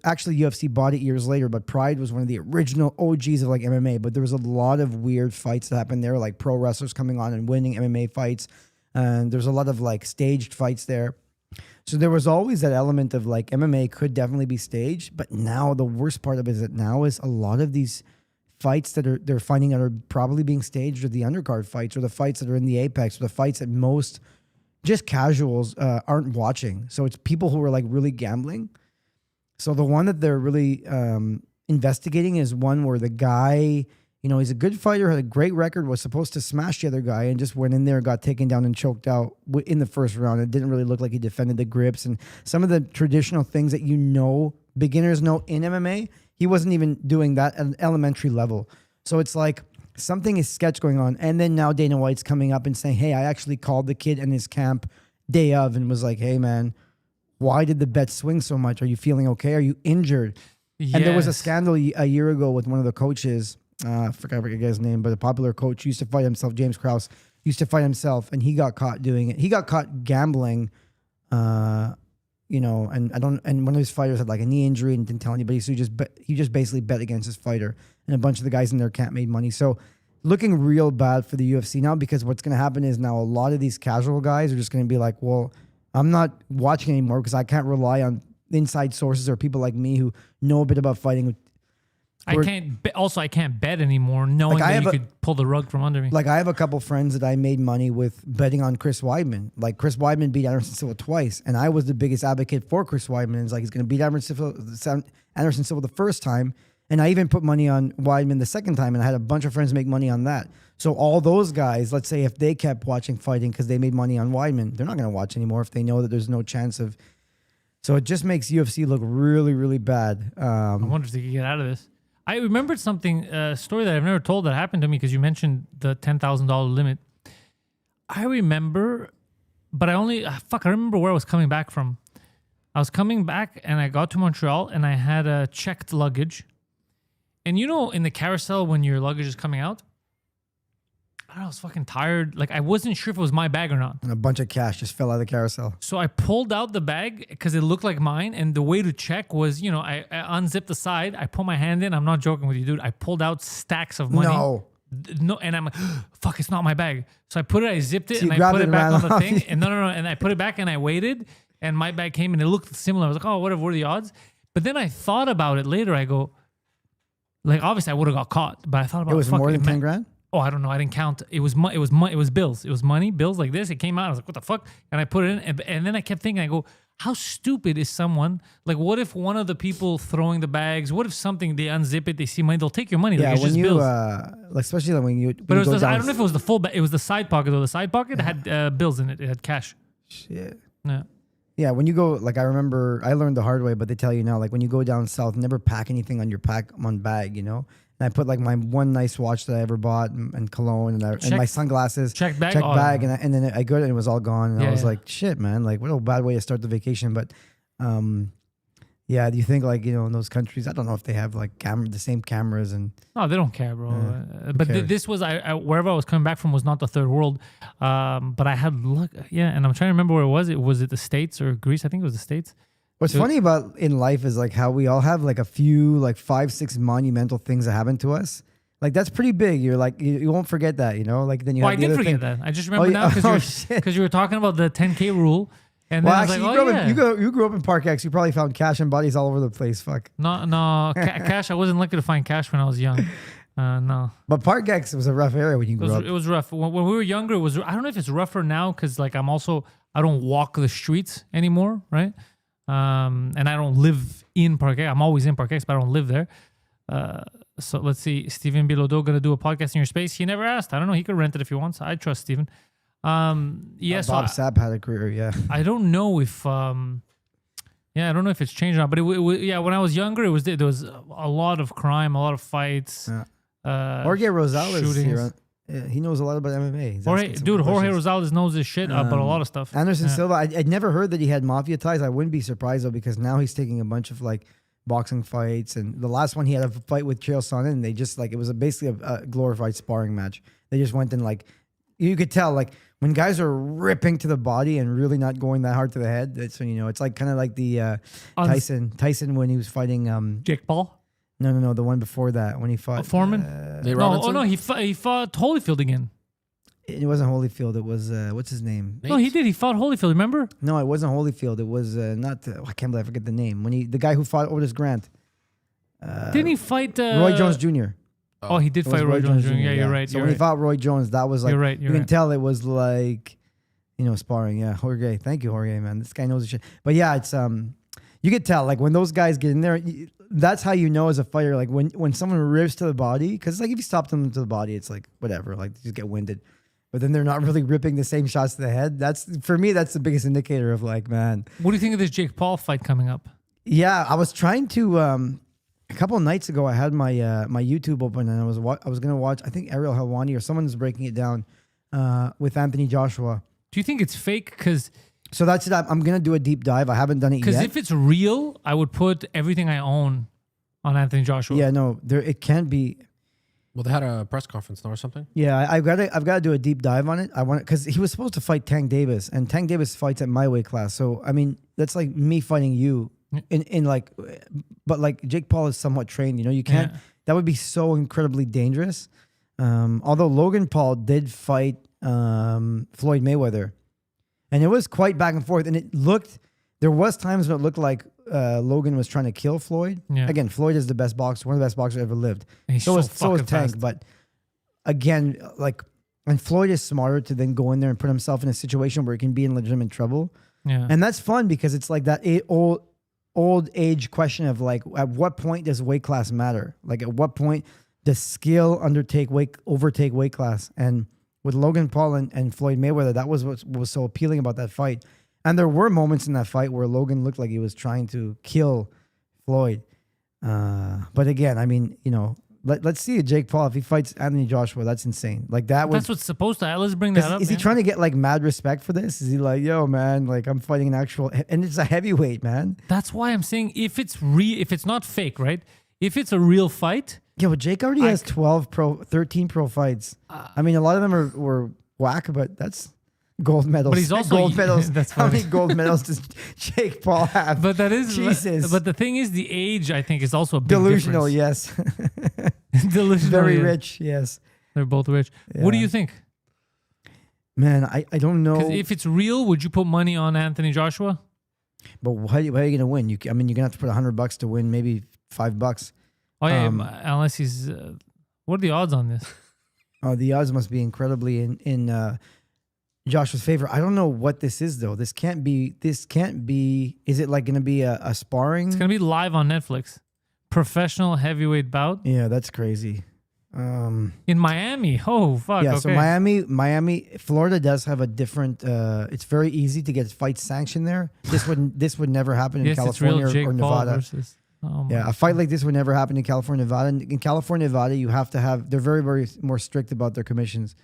actually UFC bought it years later, but Pride was one of the original OGs of like MMA. But there was a lot of weird fights that happened there, like pro wrestlers coming on and winning MMA fights. And there's a lot of like staged fights there. So there was always that element of like MMA could definitely be staged. But now the worst part of it is that now is a lot of these fights that they're finding out are probably being staged, or the undercard fights, or the fights that are in the apex, or the fights that most just casuals aren't watching. So it's people who are like really gambling. So the one that they're really investigating is one where the guy, you know, he's a good fighter, had a great record, was supposed to smash the other guy, and just went in there, got taken down and choked out in the first round. It didn't really look like he defended the grips and some of the traditional things that, you know, beginners know in MMA. He wasn't even doing that at an elementary level. So it's like something is sketch going on. And then now Dana White's coming up and saying, hey, I actually called the kid in his camp day of and was like, hey, man, why did the bet swing so much? Are you feeling okay? Are you injured? Yes. And there was a scandal a year ago with one of the coaches. I forgot the guy's name, but a popular coach used to fight himself. James Krause used to fight himself, and he got caught doing it. He got caught gambling, you know, and one of his fighters had like a knee injury and didn't tell anybody. So he just basically bet against his fighter, and a bunch of the guys in their camp made money. So looking real bad for the UFC now, because what's going to happen is now a lot of these casual guys are just going to be like, well, I'm not watching anymore because I can't rely on inside sources or people like me who know a bit about fighting. I can't bet anymore, knowing that you could pull the rug from under me. Like, I have a couple friends that I made money with betting on Chris Weidman. Like, Chris Weidman beat Anderson Silva twice, and I was the biggest advocate for Chris Weidman. It's like, he's going to beat Anderson Silva the first time, and I even put money on Weidman the second time, and I had a bunch of friends make money on that. So all those guys, let's say if they kept watching fighting because they made money on Weidman, they're not going to watch anymore if they know that there's no chance of. So it just makes UFC look really, really bad. I wonder if they could get out of this. I remembered something, a story that I've never told that happened to me because you mentioned the $10,000 limit. I remember, but I remember where I was coming back from. I was coming back and I got to Montreal and I had a checked luggage. And you know, in the carousel, when your luggage is coming out, I don't know, I was fucking tired. Like I wasn't sure if it was my bag or not. And a bunch of cash just fell out of the carousel. So I pulled out the bag because it looked like mine. And the way to check was, I unzipped the side. I put my hand in. I'm not joking with you, dude. I pulled out stacks of money. No, and I'm like, fuck, it's not my bag. So I put it, I zipped it, So you and I put grabbed it it and back ran on the off. thing. And no. And I put it back and I waited. And my bag came and it looked similar. I was like, oh, whatever, what are the odds? But then I thought about it later. I go, like, obviously I would have got caught. But I thought about It was fuck, more than it 10 meant- grand? Oh, I don't know. I didn't count. It was bills. It was money, bills like this. It came out. I was like, what the fuck? And I put it in. And then I kept thinking, I go, how stupid is someone? Like, what if one of the people throwing the bags, what if something, they unzip it, they see money, they'll take your money. Yeah, like, it's when just you, bills. like, especially like when you. But it was I don't know if it was the full bag. It was the side pocket though. The side pocket had bills in it. It had cash. Shit. Yeah. Yeah, when you go, like I remember, I learned the hard way, but they tell you now, like when you go down south, never pack anything on your bag, And I put like my one nice watch that I ever bought and cologne and my sunglasses. Checked bag? Checked Oh, bag. yeah. And then I got it and it was all gone. And I Yeah, was yeah. like, shit, man, like what a bad way to start the vacation. But yeah, do you think like, in those countries, I don't know if they have like the same cameras and. No, they don't care, bro. But cares? this was I wherever I was coming back from was not the third world. But I had luck. Yeah, and I'm trying to remember where it was. Was it the States or Greece? I think it was the States. What's funny about in life is like how we all have like a few, like 5-6 monumental things that happen to us. Like that's pretty big. You're like, you won't forget that, Like then you Oh, have I the did other forget thing. that. I just remember yeah. now Oh, because shit. you were talking about the 10K rule. And then Well, I was actually, like, you grew up in Park X. You probably found cash and bodies all over the place. Fuck. No, cash. I wasn't lucky to find cash when I was young. No, But Park X was a rough area when you grew up. it was rough. When we were younger, it was. I don't know if it's rougher now because like I don't walk the streets anymore, right? And I don't live in Park X. I'm always in Park X, but I don't live there. So let's see. Steven Bilodeau gonna do a podcast in your space. He never asked. I don't know. He could rent it if he wants. I trust Steven. Yeah. So Bob Sapp had a career, yeah. I don't know if I don't know if it's changed or not, but when I was younger, there was a lot of crime, a lot of fights. Yeah. Jorge Rosales shootings. here. He knows a lot about MMA. He's asking some good Jorge questions. Rosales knows his shit about a lot of stuff. Anderson Yeah. Silva, I'd never heard that he had mafia ties. I wouldn't be surprised though because now he's taking a bunch of like boxing fights, and the last one he had a fight with Chael Sonnen, and they just like it was basically a glorified sparring match. They just went in like you could tell like when guys are ripping to the body and really not going that hard to the head. That's when it's like kind of like the Tyson when he was fighting Jake Paul, no the one before that when he fought Foreman. Nate No, Robinson? he fought Holyfield again. It wasn't Holyfield. It was what's his name? No, he did. He fought Holyfield. Remember? No, it wasn't Holyfield. It was not. I can't believe I forget the name. The guy who fought Otis Grant, Didn't he fight Roy Jones Jr. Oh, he did It was fight Roy Jones Jr. Yeah, you're right. So You're when he right. fought Roy Jones, that was like You're right, you you're can right. tell it was like sparring. Yeah, Jorge. Thank you, Jorge, man. This guy knows his shit. But yeah, it's you could tell like when those guys get in there, that's how you know as a fighter. Like when someone rips to the body, because like if you stop them to the body, it's like whatever. Like they just get winded. But then they're not really ripping the same shots to the head. That's for me. That's the biggest indicator of like, man. What do you think of this Jake Paul fight coming up? Yeah, I was trying to. A couple of nights ago, I had my my YouTube open and I was gonna watch. I think Ariel Helwani or someone was breaking it down with Anthony Joshua. Do you think it's fake? Because So that's it. I'm gonna do a deep dive. I haven't done it yet. if it's real, I would put everything I own on Anthony Joshua. Yeah, no, it can't be. Well, they had a press conference now or something. Yeah, I've got to do a deep dive on it. I want because he was supposed to fight Tank Davis, and Tank Davis fights at my weight class. So I mean, that's like me fighting you in like, but like Jake Paul is somewhat trained. You can't. Yeah. That would be so incredibly dangerous. Although Logan Paul did fight Floyd Mayweather, and it was quite back and forth, and there was times when it looked like Logan was trying to kill Floyd. Yeah. Again, Floyd is the best boxer, one of the best boxers ever lived. And he's So is fucking Tank, fast. but again, like, and Floyd is smarter to then go in there and put himself in a situation where he can be in legitimate trouble, Yeah. and that's fun because it's like that old age question of like, at what point does weight class matter? Like, at what point does skill overtake weight class? And with Logan Paul and Floyd Mayweather, that was what was so appealing about that fight. And there were moments in that fight where Logan looked like he was trying to kill Floyd. But again, I mean, let's see Jake Paul. If he fights Anthony Joshua, that's insane. Like That's what's supposed to. Let's bring that up. Is he trying to get like mad respect for this? Is he like, yo, man, like I'm fighting an actual, and it's a heavyweight, man. That's why I'm saying if it's not fake, right? If it's a real fight, Yeah, but Jake already has 13 pro fights. I mean, a lot of them were whack, but that's gold medals. But he's also gold medals. That's How funny. many gold medals does Jake Paul have? But that is Jesus. But the thing is, the age I think is also a big Delusional, difference. yes. Delusional. Very yeah. rich, yes. They're both rich. What do Yeah. you think? Man, I don't know. Because if it's real, would you put money on Anthony Joshua? But why are you going to win? I mean, you're going to have to put $100 to win, maybe $5. Oh yeah, unless he's. What are the odds on this? Oh, the odds must be incredibly in Joshua's favor. I don't know what this is though. This can't be. Is it like going to be a sparring? It's gonna be live on Netflix. Professional heavyweight bout Yeah, that's crazy. in Miami. Oh fuck. Yeah, okay. so Miami, Florida does have a different. It's very easy to get fights sanctioned there. This would never happen in Yes, it's California real. Jake or Paul Nevada. versus. Oh my. Yeah, a fight like this would never happen in California, Nevada. In California, Nevada, you have to have. They're very, very more strict about their commissions.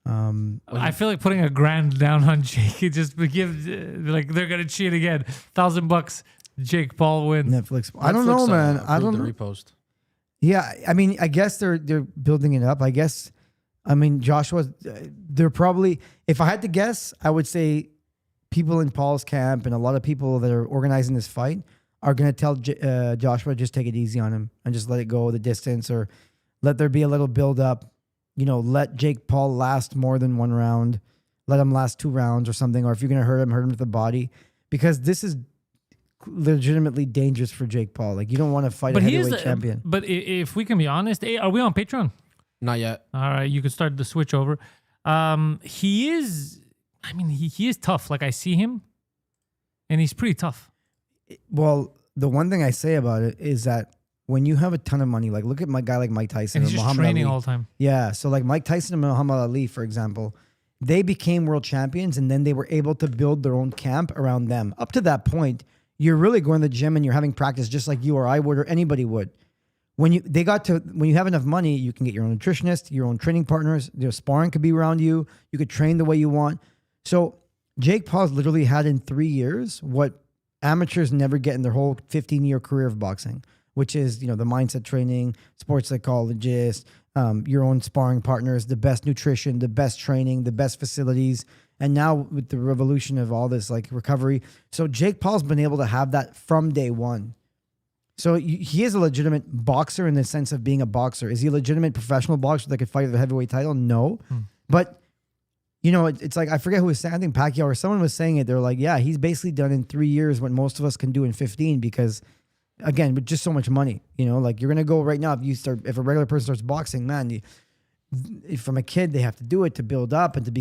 I feel like putting $1,000 down on Jake. It just give like they're gonna cheat again. $1,000. Jake Paul wins. Netflix. I don't know, man. I don't know. The repost. Yeah, I mean, I guess they're building it up. I guess, I mean, Joshua. They're probably. If I had to guess, I would say people in Paul's camp and a lot of people that are organizing this fight are going to tell Joshua just take it easy on him and just let it go the distance, or let there be a little build up. You know, let Jake Paul last more than one round. Let him last 2 rounds or something. Or if you're going to hurt him with the body, because this is legitimately dangerous for Jake Paul. Like, you don't want to fight a heavyweight champion. But if we can be honest, are we on Patreon? Not yet. All right, you could start the switch over. He is. I mean, he is tough. Like I see him, and he's pretty tough. Well, the one thing I say about it is that when you have a ton of money, like look at my guy like Mike Tyson And or he's just Muhammad training Ali. all the time. Yeah, so like Mike Tyson and Muhammad Ali, for example, they became world champions, and then they were able to build their own camp around them. Up to that point, you're really going to the gym and you're having practice just like you or I would or anybody would. When you have enough money, you can get your own nutritionist, your own training partners. Their sparring could be around you. You could train the way you want. So Jake Paul's literally had in 3 years what amateurs never get in their whole 15-year career of boxing, which is, the mindset training, sports psychologist, your own sparring partners, the best nutrition, the best training, the best facilities. And now with the revolution of all this like recovery. So Jake Paul's been able to have that from day one. So he is a legitimate boxer in the sense of being a boxer. Is he a legitimate professional boxer that could fight for the heavyweight title? No. But, it's like, I forget who was saying, I think Pacquiao or someone was saying it. They're like, yeah, he's basically done in 3 years what most of us can do in 15 because, again, with just so much money, like you're going to go right now. If a regular person starts boxing, man, from a kid, they have to do it to build up and to become